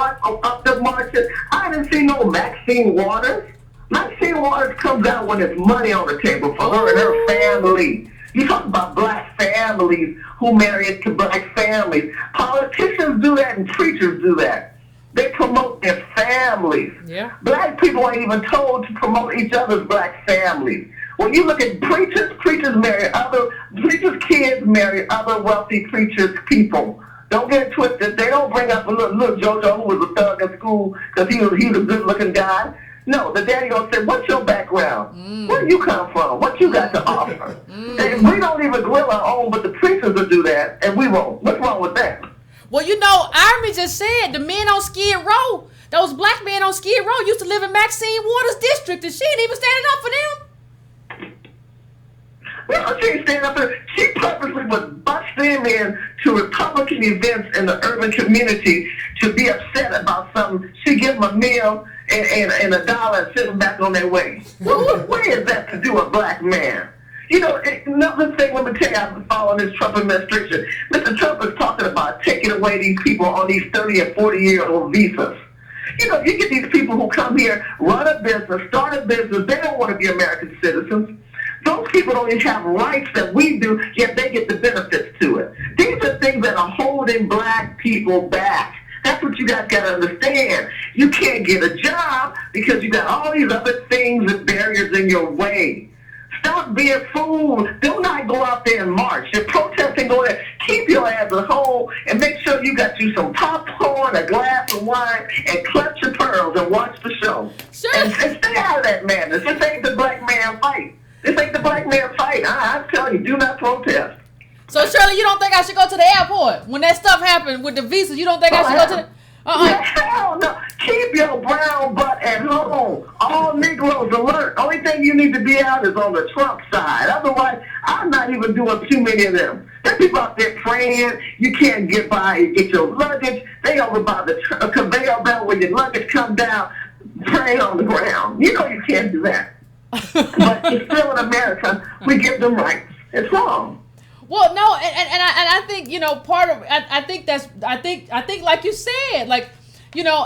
up there marching. I didn't see no Maxine Waters. Maxine Waters comes out when there's money on the table for her and her family. You talk about black families who marry into black families. Politicians do that and preachers do that. They promote their families. Yeah. Black people ain't even told to promote each other's black families. When you look at preachers kids marry other wealthy preachers' people. Don't get it twisted. They don't bring up a little JoJo who was a thug in school because he was a good-looking guy. No, the daddy gonna say, what's your background? Where you come from? What you got to offer? And we don't even grill our own, but the preachers will do that, and we won't. What's wrong with that? Well, Army just said the men on Skid Row, those black men on Skid Row used to live in Maxine Waters' district, and she ain't even standing up for them. Well, she ain't standing up for them. She purposely was busting in to Republican events in the urban community to be upset about something. She give them a meal and $1 and send them back on their way. Well, what is that to do with a black man? Another thing, let me tell you, I've been following this Trump administration. Mr. Trump is talking about taking away these people on these 30 and 40-year-old visas. You get these people who come here, run a business, start a business. They don't want to be American citizens. Those people don't even have rights that we do, yet they get the benefits to it. These are things that are holding black people back. That's what you guys got to understand. You can't get a job because you got all these other things and barriers in your way. Stop being fooled. Do not go out there and march. You're protesting, go there. Keep your ass at home and make sure you got you some popcorn, a glass of wine, and clutch your pearls and watch the show. Sure. And stay out of that madness. This ain't the black man fight. This ain't the black man fight. I'm telling you, do not protest. So, Shirley, you don't think I should go to the airport? When that stuff happened with the visas, you don't think I should go to the... Hell no. Keep your brown butt at home. All Negroes alert. Only thing you need to be out is on the Trump side. Otherwise, I'm not even doing too many of them. There's people out there praying. You can't get by. You get your luggage. They over by the conveyor belt where your luggage come down, praying on the ground. You know you can't do that. But it's still in America. We give them rights. It's wrong. Well, no, and I think, you know, part of I think like you said, like, you know,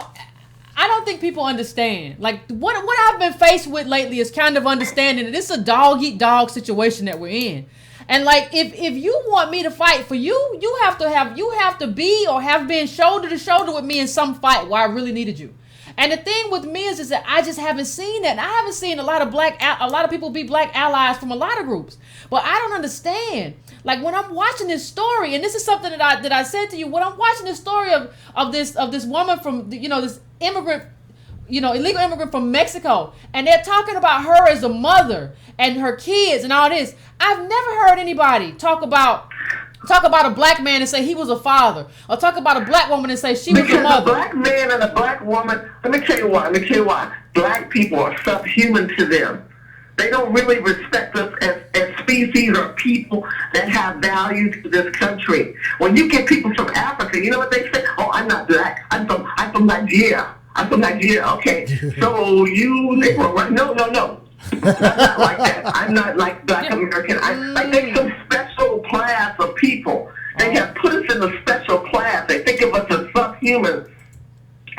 I don't think people understand. Like what I've been faced with lately is kind of understanding that it's a dog eat dog situation that we're in. And like if you want me to fight for you, you have to be or have been shoulder to shoulder with me in some fight where I really needed you. And the thing with me is that I just haven't seen that. And I haven't seen a lot of people be black allies from a lot of groups. But I don't understand. Like when I'm watching this story, and this is something that I said to you, when I'm watching this story of this woman from, you know, this immigrant, you know, illegal immigrant from Mexico, and they're talking about her as a mother and her kids and all this. I've never heard anybody talk about a black man and say he was a father, or talk about a black woman and say she was a mother. Because a black man and a black woman, let me tell you why. Black people are subhuman to them. They don't really respect us as species or people that have value to this country. When you get people from Africa, you know what they say? Oh, I'm not black. I'm from Nigeria. I'm from Nigeria. Okay. So you Negro, right? No. I'm not like that. I'm not like black American. I think some special class of people. They have put us in a special class. They think of us as subhumans.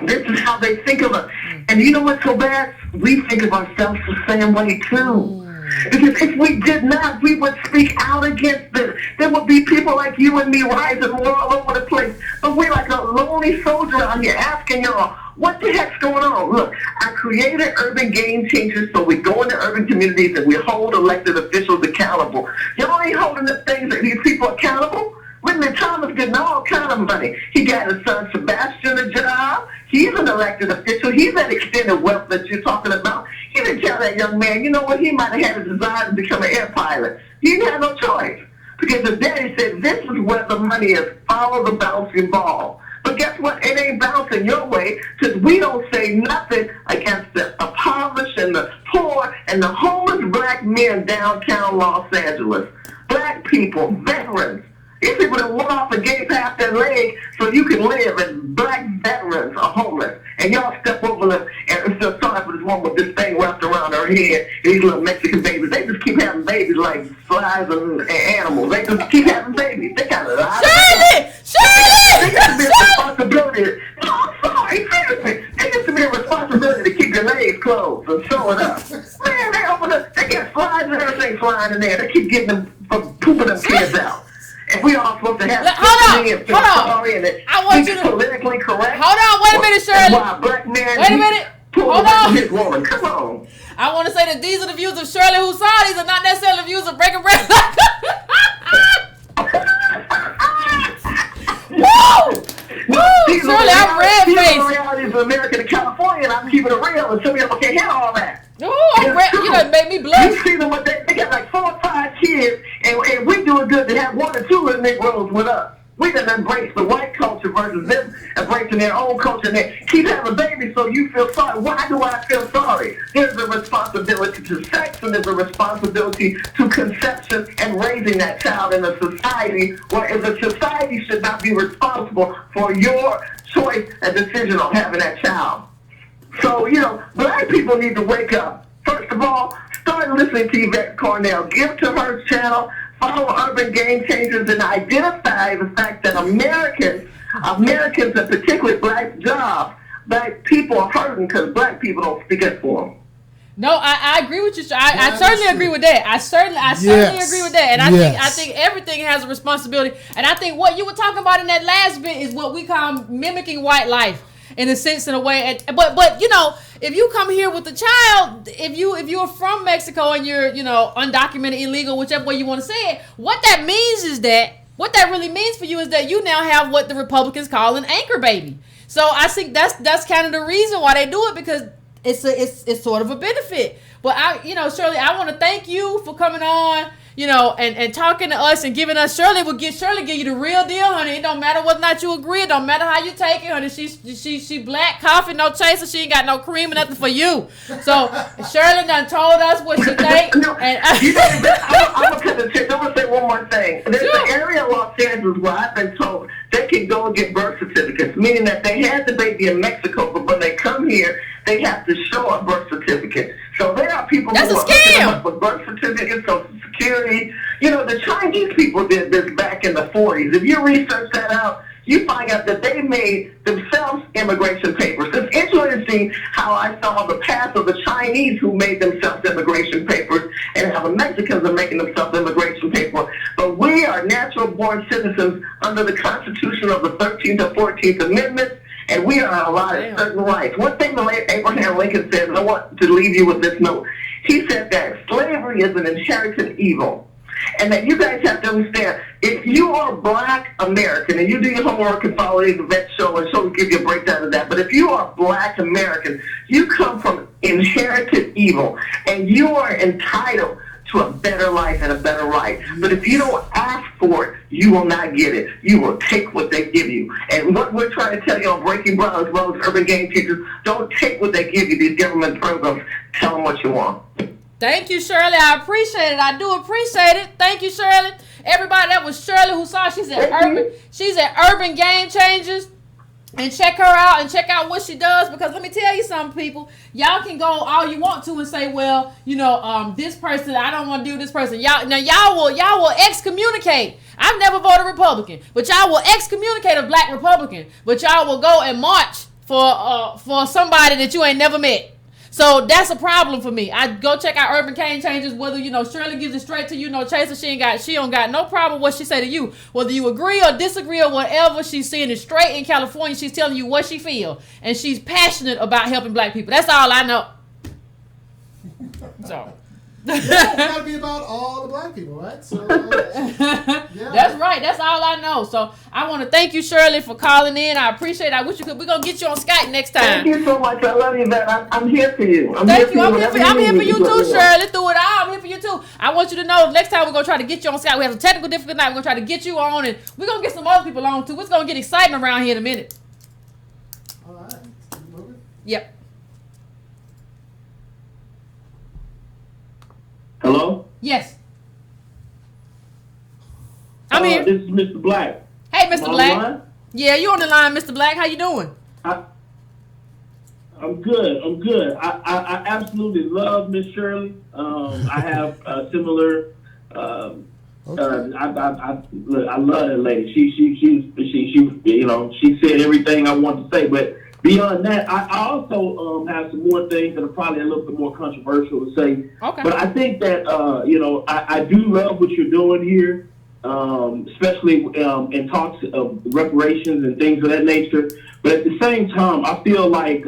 This is how they think of us. And you know what's so bad? We think of ourselves the same way too. Because if we did not, we would speak out against this. There would be people like you and me rising more all over the place. But we're like a lonely soldier out here asking y'all, what the heck's going on? Look, I created Urban Game Changers so we go into urban communities and we hold elected officials accountable. Y'all ain't holding the things that these people accountable. Whitney Thomas getting all kind of money. He got his son Sebastian a job. He's an elected official. He's that extended wealth that you're talking about. He didn't tell that young man, you know what, he might have had a desire to become an air pilot. He didn't have no choice. Because his daddy said, this is where the money is. Follow the bouncing ball. But guess what? It ain't bouncing your way because we don't say nothing against the impoverished and the poor and the homeless black men downtown Los Angeles. Black people, veterans. These people that went off and gave half their leg so you can live, and black veterans are homeless. And y'all step over them and feel sorry for this woman with this thing wrapped around her head. These little Mexican babies, they just keep having babies like flies and animals. They just keep having babies. They got a lot Shirley! They got to be a responsibility. No, I'm sorry, seriously. They got to be a responsibility to keep your legs closed and sew it up. Man, they open up, they got flies and everything flying in there. They keep getting them from pooping them kids out. And we all supposed to have hold on. I want you to politically correct. Hold on, wait a minute, Shirley. Why a black man wait a minute. Hold on. His woman. Come on. I want to say that these are the views of Shirley Hussain. These are not necessarily the views of Breaking Bread. Woo! Woo! Shirley, I'm red-faced. These are the realities of America to California, and I'm keeping it real until y'all can't hear all that. Ooh, you done made me blush. You see them, they got like 4 or 5 kids, and we doing good to have 1 or 2 little Negroes with us. We done embrace the white culture versus them embracing their own culture, and they keep having babies so you feel sorry. Why do I feel sorry? There's a responsibility to sex, and there's a responsibility to conception and raising that child in a society where the society should not be responsible for your choice and decision on having that child. So, you know, black people need to wake up. First of all, start listening to Yvette Carnell. Give to her channel. Follow Urban Game Changers and identify the fact that Americans, and particularly black jobs, black people are hurting because black people don't speak up for them. No, I agree with you. I certainly agree with that. I certainly agree with that. And I think everything has a responsibility. And I think what you were talking about in that last bit is what we call mimicking white life in a sense, in a way. But you know, if you come here with a child, if you're from Mexico and you're, you know, undocumented, illegal, whichever way you want to say it, what that really means for you is that you now have what the Republicans call an anchor baby. So I think that's kind of the reason why they do it, because it's sort of a benefit. But Shirley, I want to thank you for coming on, you know, and talking to us and giving us. Shirley give you the real deal, honey. It don't matter whether or not you agree. It don't matter how you take it, honey. She black, coffee, no chaser. She ain't got no cream or nothing for you. So Shirley done told us what she think. No, and I'm gonna cut the chase. I'm gonna say one more thing. There's an area in Los Angeles where I've been told they can go and get birth certificates, meaning that they had the baby in Mexico, but when they come here, they have to show a birth certificate. So there are people who are hooking them up with birth certificates, Social Security. You know, the Chinese people did this back in the 40s. If you research that out, you find out that they made themselves immigration papers. It's interesting how I saw the path of the Chinese who made themselves immigration papers and how the Mexicans are making themselves immigration papers. But we are natural-born citizens under the Constitution of the 13th and 14th Amendments, and we are allotted certain rights. One thing that Abraham Lincoln said, and I want to leave you with this note, he said that slavery is an inherited evil. And that you guys have to understand, if you are Black American, and you do your homework and follow the Yvette show, and she'll give you a breakdown of that, but if you are Black American, you come from inherited evil, and you are entitled to a better life and a better right. But if you don't ask for it, you will not get it. You will take what they give you. And what we're trying to tell you on Breaking Brown, as well as Urban Game Teachers, don't take what they give you, these government programs. Tell them what you want. Thank you, Shirley. I appreciate it. I do appreciate it. Thank you, Shirley. Everybody, that was Shirley who saw. She's at Urban Game Changers. And check her out and check out what she does, because let me tell you something, people. Y'all can go all you want to and say, well, you know, this person, I don't want to do this person. Y'all will excommunicate. I've never voted Republican, but y'all will excommunicate a Black Republican. But y'all will go and march for somebody that you ain't never met. So that's a problem for me. I go check out Urban Game Changers. Whether, you know, Shirley gives it straight to you, no chaser. She don't got no problem what she say to you. Whether you agree or disagree or whatever, she's seeing it straight in California. She's telling you what she feel, and she's passionate about helping Black people. That's all I know. So. It's gotta be about all the Black people, right? So, yeah. That's right. That's all I know. So I want to thank you, Shirley, for calling in. I appreciate it. I wish you could. We're gonna get you on Skype next time. Thank you so much. I love you, man. I'm here for you. Thank you. I'm here for you too, Shirley. Through it all, I'm here for you too. I want you to know next time we're gonna try to get you on Skype. We have a technical difficulty night. We're gonna try to get you on, and we're gonna get some other people on too. It's gonna get exciting around here in a minute. All right. Keep moving. Yep. Hello? Yes. I'm here. This is Mr. Black. Hey, Mr. Black. Yeah, you on the line, Mr. Black. How you doing? I'm good. I absolutely love Miss Shirley. I have a similar. Okay. I love that lady. She you know, she said everything I want to say. But beyond that, I also have some more things that are probably a little bit more controversial to say. Okay. But I think that you know, I do love what you're doing here, especially in talks of reparations and things of that nature. But at the same time, I feel like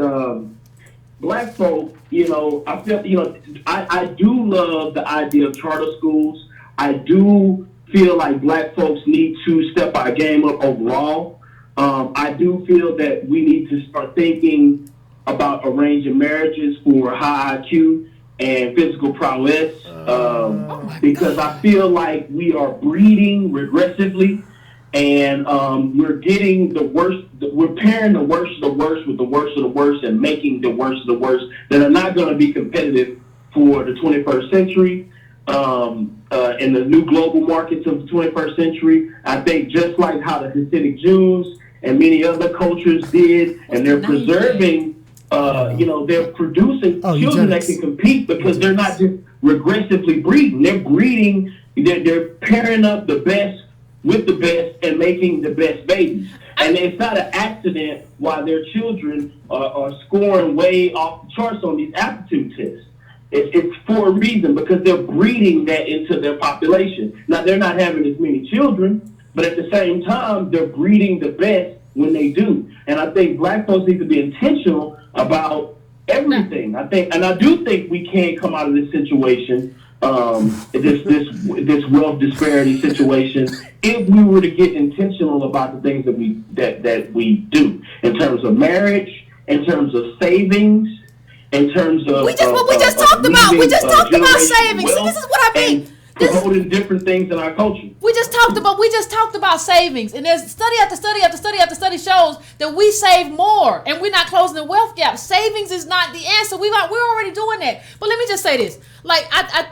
Black folk, you know, I do love the idea of charter schools. I do feel like Black folks need to step our game up overall. I do feel that we need to start thinking about arranging marriages for high IQ and physical prowess, because I feel like we are breeding regressively, and we're getting the worst. We're pairing the worst of the worst with the worst of the worst, and making the worst of the worst that are not going to be competitive for the 21st century. In the new global markets of the 21st century, I think just like how the Hasidic Jews and many other cultures did, and they're preserving, you know, they're producing children that can compete, because they're not just regressively breeding. They're breeding, they're pairing up the best with the best and making the best babies. And it's not an accident why their children are scoring way off the charts on these aptitude tests. It's for a reason, because they're breeding that into their population. Now, they're not having as many children, but at the same time, they're breeding the best when they do. And I think black folks need to be intentional about everything. I do think we can come out of this situation, this wealth disparity situation, if we were to get intentional about the things that we do in terms of marriage, in terms of savings, in terms of we just talked about savings. See, this is what I mean. Promoting different things in our culture. We just talked about savings, and there's study after study after study after study shows that we save more, and we're not closing the wealth gap. Savings is not the answer. We're already doing that. But let me just say this: like I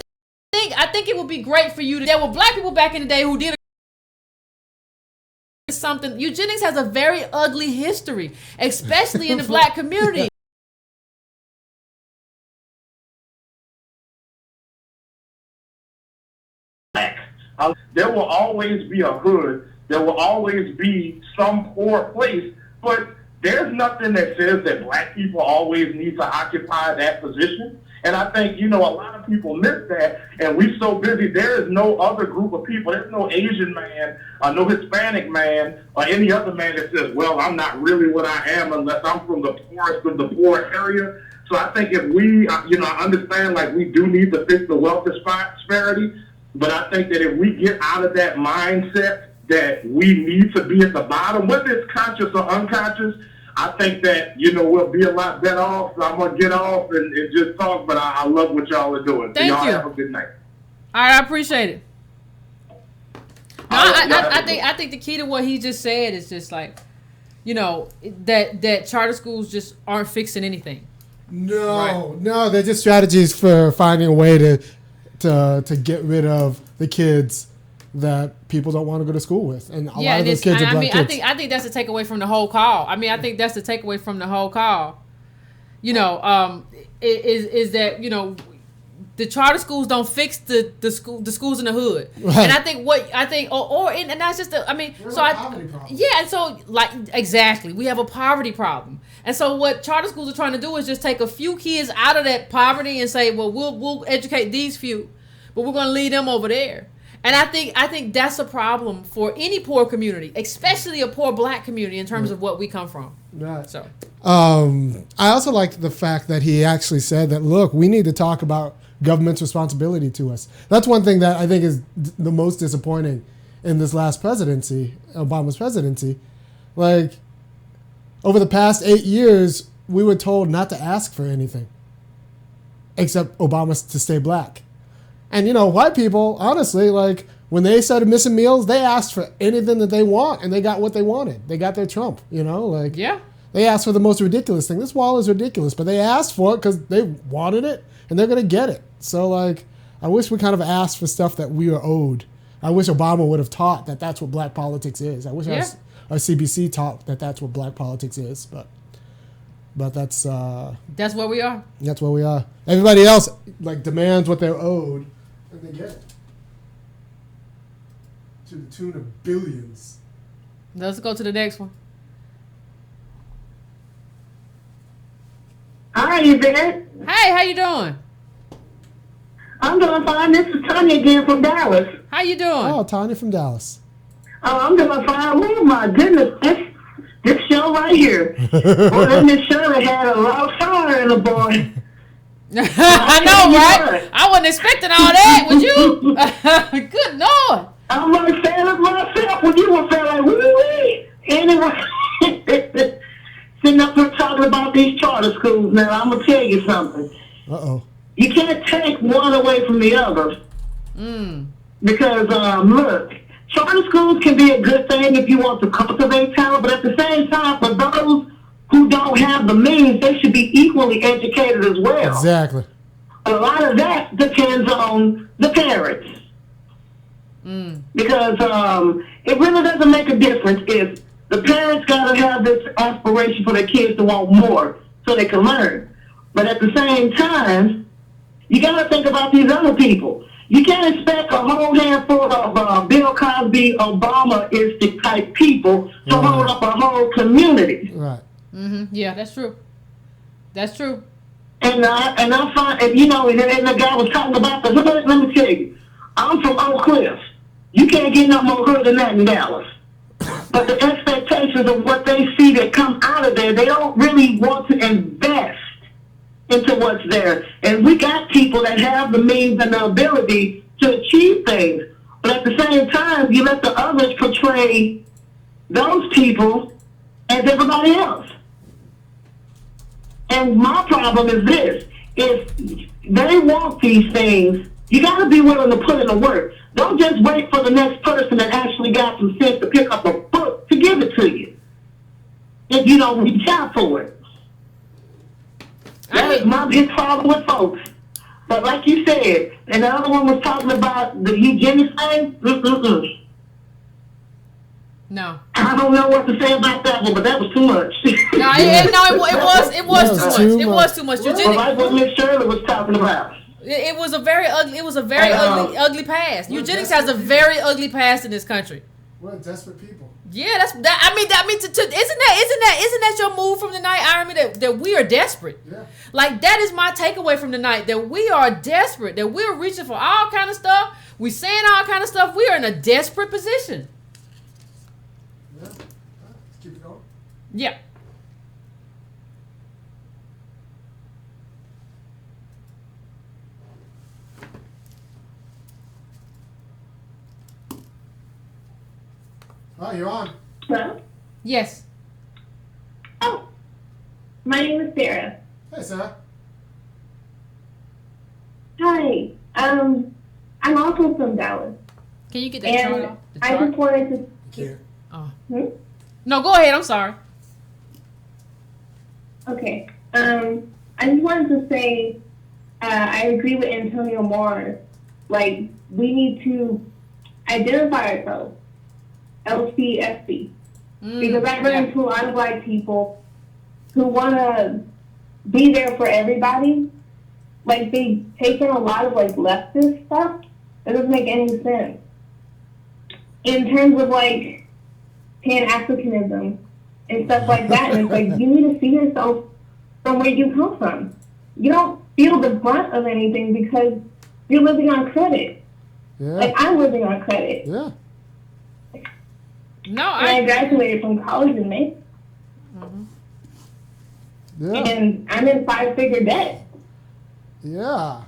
think it would be great for you. There were black people back in the day who did something. Eugenics has a very ugly history, especially in the black community. There will always be a hood. There will always be some poor place, but there's nothing that says that black people always need to occupy that position. And I think, a lot of people miss that, and we're so busy. There is no other group of people. There's no Asian man, no Hispanic man, or any other man that says, well, I'm not really what I am unless I'm from the poorest of the poor area. So I think if we, I understand, like, we do need to fix the wealth disparity, but I think that if we get out of that mindset that we need to be at the bottom, whether it's conscious or unconscious, I think that, we'll be a lot better off. So I'm going to get off and just talk, but I love what y'all are doing. Thank y'all you. Have a good night. All right, I appreciate it. No, I think the key to what he just said is just like, that charter schools just aren't fixing anything. No, they're just strategies for finding a way to get rid of the kids that people don't want to go to school with, and a lot of those kids are black kids. I think that's the takeaway from the whole call. I think that's the takeaway from the whole call. Is that the charter schools don't fix the schools in the hood, right. And I think and that's just poverty problem. Yeah, and so exactly, we have a poverty problem, and so what charter schools are trying to do is just take a few kids out of that poverty and say, well, we'll educate these few, but we're going to lead them over there. And I think that's a problem for any poor community, especially a poor black community in terms of what we come from. Right. So, I also liked the fact that he actually said that, look, we need to talk about government's responsibility to us. That's one thing that I think is the most disappointing in this last presidency, Obama's presidency. Like, over the past 8 years, we were told not to ask for anything except Obama to stay black. And, white people, honestly, like, when they started missing meals, they asked for anything that they want, and they got what they wanted. They got their Trump, Yeah. They asked for the most ridiculous thing. This wall is ridiculous, but they asked for it because they wanted it, and they're going to get it. So, I wish we kind of asked for stuff that we were owed. I wish Obama would have taught that that's what black politics is. I wish our CBC taught that that's what black politics is, but that's where we are. That's where we are. Everybody else, demands what they're owed, and they get it. To the tune of billions. Let's go to the next one. Hi, Yvette. Hey, how you doing? I'm doing fine. This is Tanya again from Dallas. How you doing? Oh, Tanya from Dallas. Oh, I'm doing fine. Oh, my goodness. This show right here. Well, Miss Shirley had a lot of fire in the boy. I know, right? I wasn't expecting all that, would you? Good Lord. I'm like saying it myself when you were saying, woo-wee. Anyway, sitting up here talking about these charter schools now, I'm going to tell you something. Uh-oh. You can't take one away from the other. Because, look, charter schools can be a good thing if you want to cultivate talent, but at the same time, for those who don't have the means, they should be equally educated as well. Exactly. A lot of that depends on the parents. Because it really doesn't make a difference if the parents got to have this aspiration for their kids to want more so they can learn. But at the same time, you got to think about these other people. You can't expect a whole handful of Bill Cosby, Obama-istic type people to hold up a whole community. Right. Yeah, that's true. That's true. And I find, and and the guy was talking about the hood. Let me tell you, I'm from Oak Cliff. You can't get no more hood than that in Dallas. But the expectations of what they see that come out of there, they don't really want to invest into what's there. And we got people that have the means and the ability to achieve things. But at the same time, you let the others portray those people as everybody else. And my problem is this: if they want these things, you got to be willing to put in the work. Don't just wait for the next person that actually got some sense to pick up a book to give it to you. If you don't reach out for it. That is my big problem with folks. But like you said, and the other one was talking about the eugenics thing. No. I don't know what to say about that one, but that was too much. It was too much. It was too much. Well, like what Miss Shirley was talking about. It was a very ugly past. Eugenics has a very ugly past in this country. We're desperate people. Yeah, isn't that your move from the night, Irony? That we are desperate. Yeah. Like, that is my takeaway from the night, that we are desperate, that we're reaching for all kind of stuff. We saying all kind of stuff. We are in a desperate position. Yeah. Let's keep it going. Yeah. Oh, you're on. Hello? Yes. Oh, my name is Sarah. Hey, Sarah. Hi. I'm also from Dallas. Can you get that chart And off? The I chart? just wanted to... Here. Oh. Hmm? No, go ahead. I'm sorry. Okay. I just wanted to say I agree with Antonio Moore. Like, we need to identify ourselves. LCSC. Because I run into a lot of Black people who want to be there for everybody. Like, they take in a lot of, like, leftist stuff. It doesn't make any sense. In terms of, like, Pan-Africanism and stuff like that. And it's like, you need to see yourself from where you come from. You don't feel the brunt of anything because you're living on credit. Yeah. Like, I'm living on credit. Yeah. No, And I graduated from college in May. Yeah. And I'm in 5-figure debt. Yeah.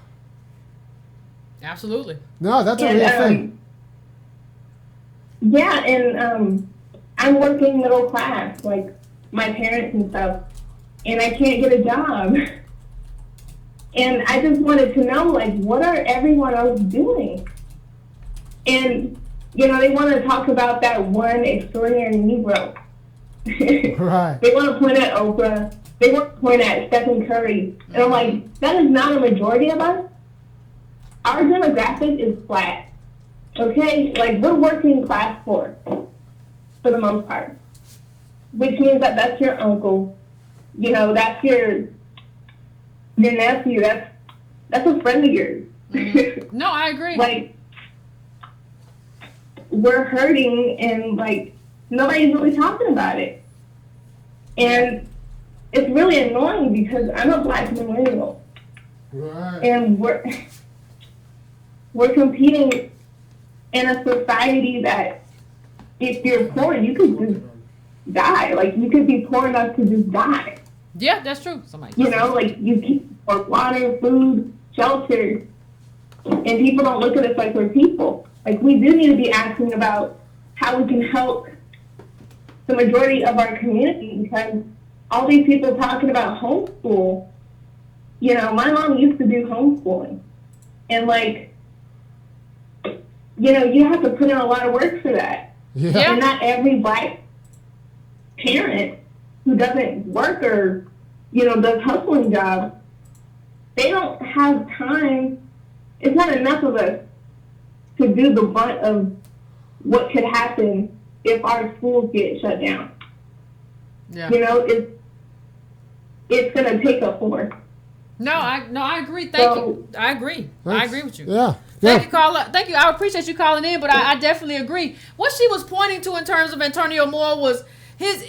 absolutely. No, that's a real thing. Yeah, and I'm working middle class, like my parents and stuff, and I can't get a job. And I just wanted to know, like, what are everyone else doing? And, they want to talk about that one extraordinary Negro. Right. They want to point at Oprah. They want to point at Stephen Curry. And I'm like, that is not a majority of us. Our demographic is flat. Okay? Like, we're working class poor, for the most part. Which means that that's your uncle. That's your nephew. That's a friend of yours. No, I agree. Like, we're hurting, and, like, nobody's really talking about it. And it's really annoying because I'm a Black millennial. Right. And we're competing in a society that if you're poor, you could just die. Like, you could be poor enough to just die. Yeah, that's true. Somebody. Like, you keep for water, food, shelter, and people don't look at us like we're people. Like, we do need to be asking about how we can help the majority of our community, because all these people talking about homeschool, my mom used to do homeschooling. And, like, you have to put in a lot of work for that. Yeah. And not every Black parent who doesn't work or, does hustling jobs, they don't have time. It's not enough of us to do the brunt of what could happen if our schools get shut down. Yeah. It's going to take a force. No, I agree. Thank you. I agree. Thanks. I agree with you. Yeah. Thank you, caller. Thank you. I appreciate you calling in, but I definitely agree. What she was pointing to in terms of Antonio Moore was his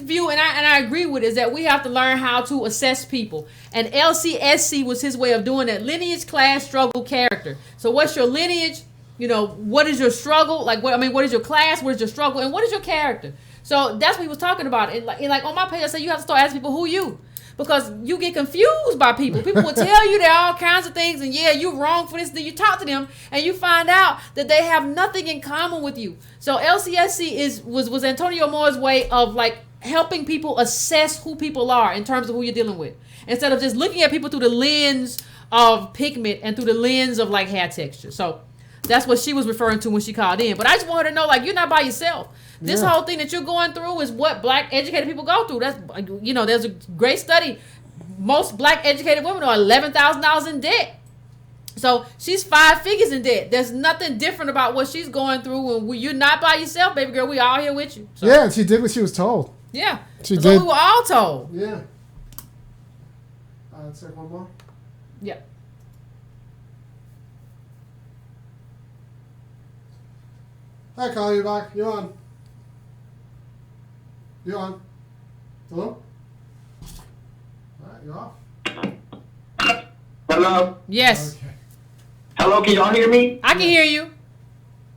view, and I agree with it, is that we have to learn how to assess people. And LCSC was his way of doing that: lineage, class, struggle, character. So what's your lineage? What is your struggle? Like, what is your class? What is your struggle? And what is your character? So that's what he was talking about. And like on my page, I said you have to start asking people, who you? Because you get confused by people. People will tell you there are all kinds of things, and yeah, you're wrong for this. Then you talk to them, and you find out that they have nothing in common with you. So LCSC was Antonio Moore's way of like helping people assess who people are in terms of who you're dealing with, instead of just looking at people through the lens of pigment and through the lens of like hair texture. So that's what she was referring to when she called in. But I just want her to know, like, you're not by yourself. This whole thing that you're going through is what black educated people go through. That's, there's a great study. Most black educated women are $11,000 in debt. So she's 5 figures in debt. There's nothing different about what she's going through. When you're not by yourself, baby girl. We all here with you. So, yeah, she did what she was told. Yeah, she that's did. what we were all told. Yeah. Let's take one more. Yeah. Hi, Carl, you back? You're on. You're on. Hello? Alright, you're off. Hello? Yes. Okay. Hello, can y'all hear me? I can hear you.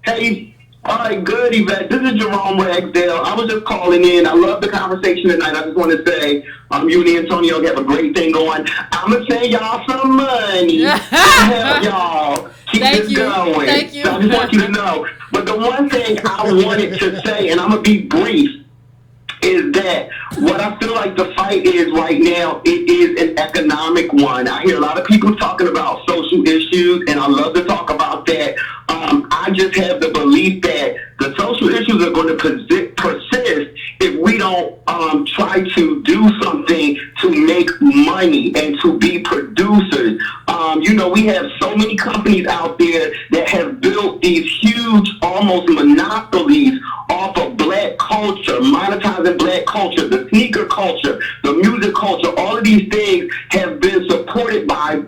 Hey, all right, good, Yvette. This is Jerome Ragsdale. I was just calling in. I love the conversation tonight. I just want to say, you and Antonio have a great thing going. I'm going to send y'all some money to help y'all keep this going. Thank you. So I just want you to know. But the one thing I wanted to say, and I'm going to be brief, is that what I feel like the fight is right now, it is an economic one. I hear a lot of people talking about social issues, and I love to talk about that. I just have the belief that the social issues are going to persist if we don't try to do something to make money and to be producers. We have so many companies out there that have built these huge, almost monopolies off of black culture, monetizing black culture, the sneaker culture, the music culture. All of these things have been supported by, the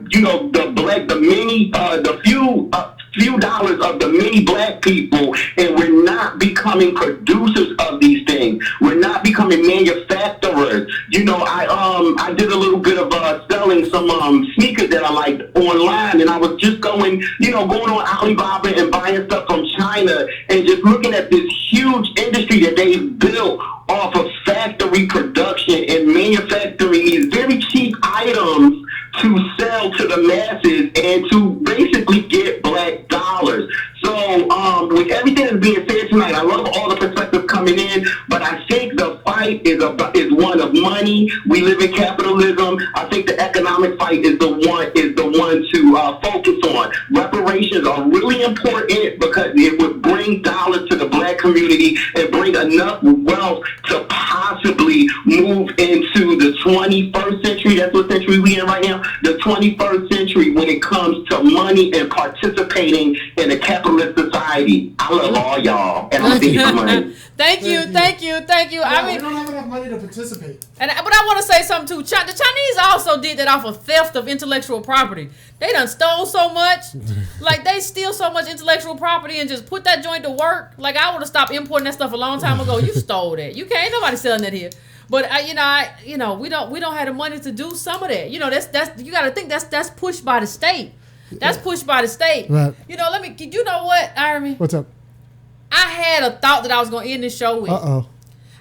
few dollars of the many black people, and we're not becoming producers of these things. We're not becoming manufacturers. I did a little bit of selling some sneakers that I liked online, and I was just going on Alibaba and buying stuff from China and just looking at this huge industry that they've built off of factory production and manufacturing these very cheap items to sell to the masses and to basically get black dollars. So with everything that's being said tonight, I love all the perspectives coming in, but I think the fight is one of money. We live in capitalism. I think the economic fight is the one to focus on. Reparations are really important because it would bring dollars to the black community and bring enough wealth to possibly move into the 21st century. That's what century we in right now. The 21st century when it comes to money and participating in a capitalist society. I love all y'all, and I'm thinking for money. Thank you. No, I mean, we don't have enough money to participate. But I want to say something too. The Chinese also did that off of theft of intellectual property. They done stole so much. Like, they steal so much intellectual property and just put that joint to work. Like, I would have stopped importing that stuff a long time ago. You stole that. You can't. Ain't nobody selling that here. But we don't have the money to do some of that. That's you got to think that's pushed by the state. That's pushed by the state. Right. You know what, Irony? What's up? I had a thought that I was going to end this show with. Uh-oh.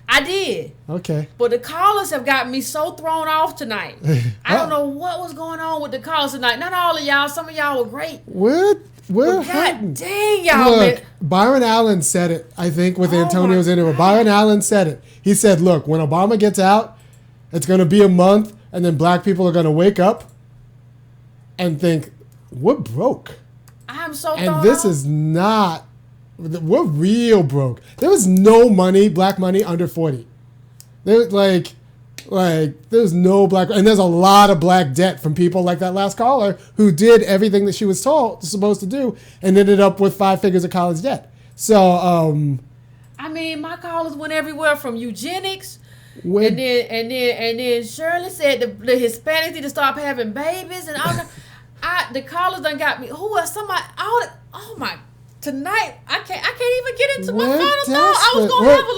I did. Okay. But the callers have got me so thrown off tonight. I don't know what was going on with the callers tonight. Not all of y'all. Some of y'all were great. What God happened? dang, y'all. Look, Byron Allen said it, I think, with Antonio's interview. Byron Allen said it. He said, look, when Obama gets out, it's going to be a month, and then black people are going to wake up and think, we're broke. I'm so thrown And this off. is not, we're real broke. There was no money, black money, under 40. There's there's no black, and there's a lot of black debt from people like that last caller who did everything that she was supposed to do and ended up with 5 figures of college debt. So, I mean, my callers went everywhere from eugenics, and then Shirley said the Hispanics need to stop having babies, and all the callers done got me. Who else? Somebody? Oh my! tonight I can't even get into my We're final thought. I was gonna desperate.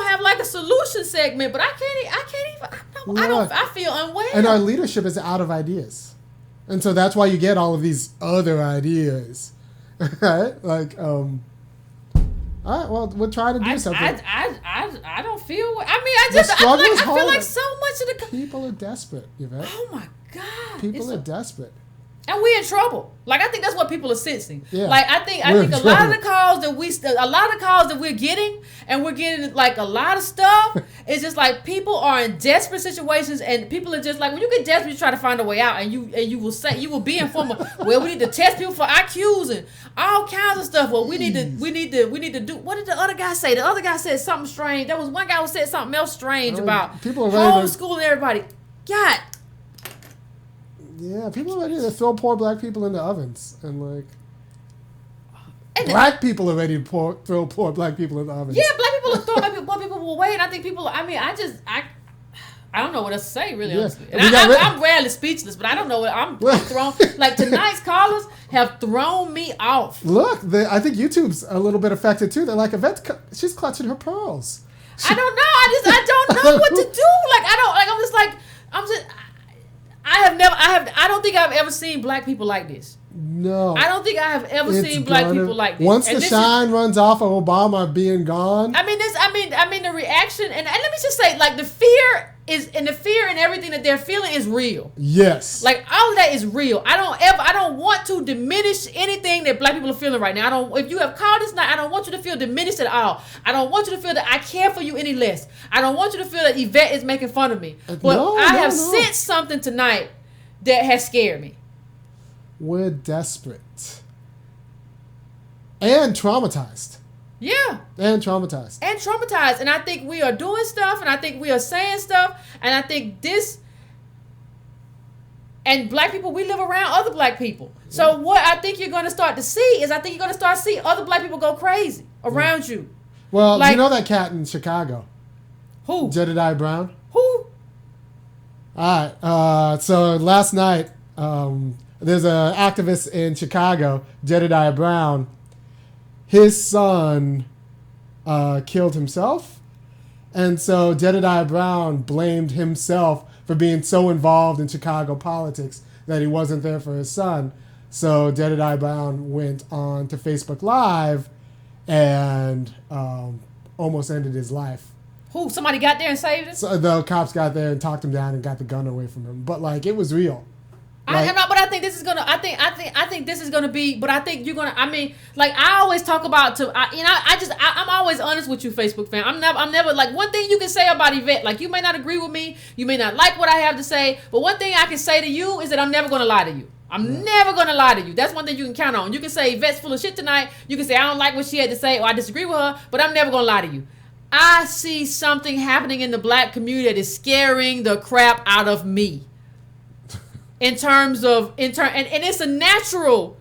have like a solution segment, but I can't even. I feel unwell. And our leadership is out of ideas, and so that's why you get all of these other ideas, right? Like, all right, well, we're trying to do something. I don't feel. I mean, I feel like so much of the people are desperate, Yvette. Oh my God! People are desperate. And we're in trouble. Like, I think that's what people are sensing. Yeah. Like, I think a lot of the calls that we're getting, and we're getting like a lot of stuff, it's just like people are in desperate situations, and people are just like, when you get desperate, you try to find a way out, and you will be informed. Well, we need to test people for IQs and all kinds of stuff. Well, we need to do. What did the other guy say? The other guy said something strange. There was one guy who said something else strange about people are ready homeschooling everybody. God. Yeah, people are ready to throw poor black people into ovens, and like, black people are ready to throw poor black people into ovens. Yeah, black people are throwing black people away, and I think people. I mean, I don't know what else to say, really. Yeah. Honestly. And I'm rarely speechless, but I don't know what I'm thrown. Like, tonight's callers have thrown me off. Look, I think YouTube's a little bit affected too. They're like, Yvette, she's clutching her pearls. I don't know. I don't know what to do. I don't think I've ever seen black people like this. No. I don't think I have ever seen black people like this. Once the shine runs off of Obama being gone. I mean the reaction, and let me just say, like, the fear and everything that they're feeling is real. Yes. Like, all of that is real. I don't want to diminish anything that black people are feeling right now. If you have called this night, I don't want you to feel diminished at all. I don't want you to feel that I care for you any less. I don't want you to feel that Yvette is making fun of me. But I have sensed something tonight that has scared me. We're desperate. And traumatized. Yeah. And traumatized. And I think we are doing stuff, and I think we are saying stuff, and I think this, and black people, we live around other black people. Yeah. So what I think you're going to start to see is, I think you're going to start to see other black people go crazy around you. Well, like, you know that cat in Chicago? Who? Jedediah Brown? Who? All right. So last night, there's an activist in Chicago, Jedediah Brown. His son killed himself. And so Jedediah Brown blamed himself for being so involved in Chicago politics that he wasn't there for his son. So Jedediah Brown went on to Facebook Live and almost ended his life. Who? Somebody got there and saved him? So the cops got there and talked him down and got the gun away from him. But like, it was real. Like, but I think this is gonna. I think this is gonna be. But I think you're gonna. I mean, like, I always talk about. I'm always honest with you, Facebook fan. I'm never like, one thing you can say about Yvette. Like, you may not agree with me. You may not like what I have to say. But one thing I can say to you is that I'm never gonna lie to you. I'm never gonna lie to you. That's one thing you can count on. You can say Yvette's full of shit tonight. You can say I don't like what she had to say, or I disagree with her. But I'm never gonna lie to you. I see something happening in the black community that is scaring the crap out of me. And it's a natural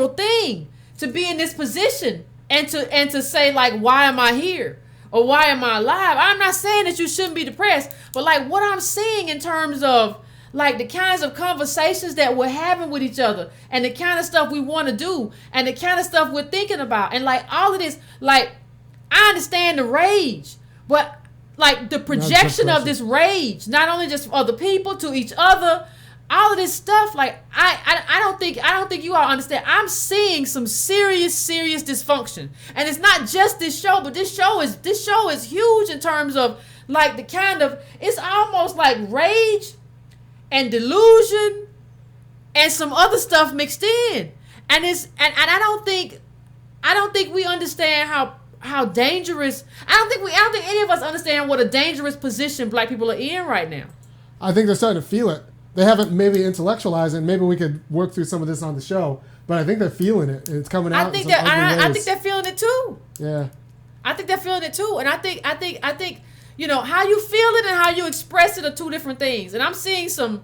thing to be in this position and to say, like, why am I here? Or why am I alive? I'm not saying that you shouldn't be depressed, but like, what I'm seeing in terms of like the kinds of conversations that we're having with each other, and the kind of stuff we want to do, and the kind of stuff we're thinking about, and like all of this, like, I understand the rage, but like the projection of this rage, not only just for other people, to each other, all of this stuff, like I don't think you all understand. I'm seeing some serious dysfunction, and it's not just this show, but this show is huge in terms of like the kind of, it's almost like rage and delusion and some other stuff mixed in, and I don't think we understand how dangerous. I don't think any of us understand what a dangerous position black people are in right now. I think they're starting to feel it. They haven't maybe intellectualized it. Maybe we could work through some of this on the show, but I think they're feeling it. It's coming out. I think they're feeling it too. Yeah. I think they're feeling it too, and I think you know, how you feel it and how you express it are two different things. And I'm seeing some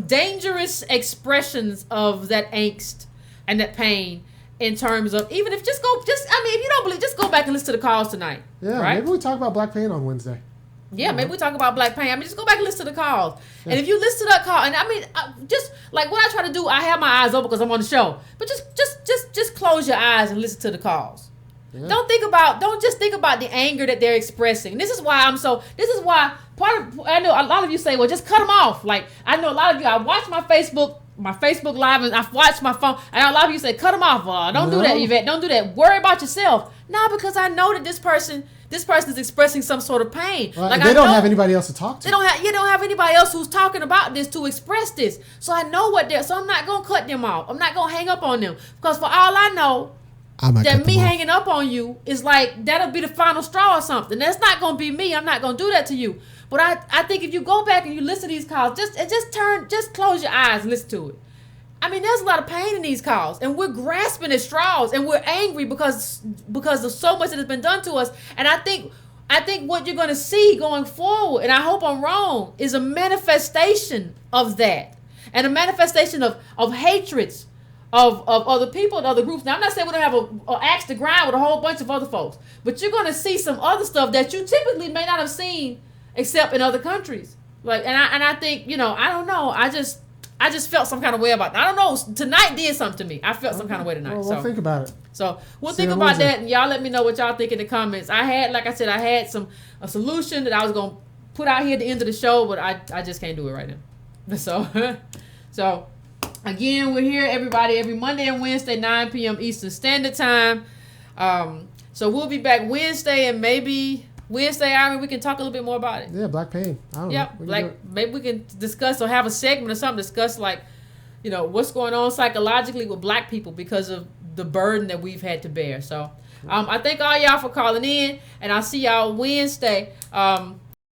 dangerous expressions of that angst and that pain in terms of, even if if you don't believe, just go back and listen to the calls tonight. Yeah. Right? Maybe we talk about black pain on Wednesday. Yeah, maybe we talk about black pain. I mean, just go back and listen to the calls. Yeah. And if you listen to that call, and I mean, just like what I try to do, I have my eyes open because I'm on the show. But just close your eyes and listen to the calls. Yeah. Don't just think about the anger that they're expressing. This is why I know a lot of you say, well, just cut them off. Like, I know a lot of you, I watch my Facebook Live, and I've watched my phone, and a lot of you say, cut them off. Don't do that, Yvette. Don't do that. Worry about yourself. No, because I know that this person is expressing some sort of pain. Right. Like, they don't have anybody else to talk to. You don't have anybody else who's talking about this to express this. So I know so I'm not going to cut them off. I'm not going to hang up on them. Because for all I know, that me hanging up on you is like, that'll be the final straw or something. That's not going to be me. I'm not going to do that to you. But I think if you go back and you listen to these calls, just close your eyes and listen to it. I mean, there's a lot of pain in these calls, and we're grasping at straws, and we're angry because of so much that has been done to us. And I think what you're going to see going forward, and I hope I'm wrong, is a manifestation of that, and a manifestation of hatreds of other people and other groups. Now, I'm not saying we're going to have an axe to grind with a whole bunch of other folks, but you're going to see some other stuff that you typically may not have seen except in other countries. Like, and I think, I don't know. I just felt some kind of way about it. I don't know. Tonight did something to me. I felt some kind of way tonight. Well, think about it. So we'll think about that, and y'all let me know what y'all think in the comments. I had a solution that I was gonna put out here at the end of the show, but I just can't do it right now. So again, we're here, everybody, every Monday and Wednesday, 9 p.m. Eastern Standard Time. So we'll be back Wednesday, and maybe Wednesday, we can talk a little bit more about it. Yeah, black pain. I don't know. Maybe we can discuss or have a segment or something, discuss what's going on psychologically with black people because of the burden that we've had to bear. So I thank all y'all for calling in, and I'll see y'all Wednesday.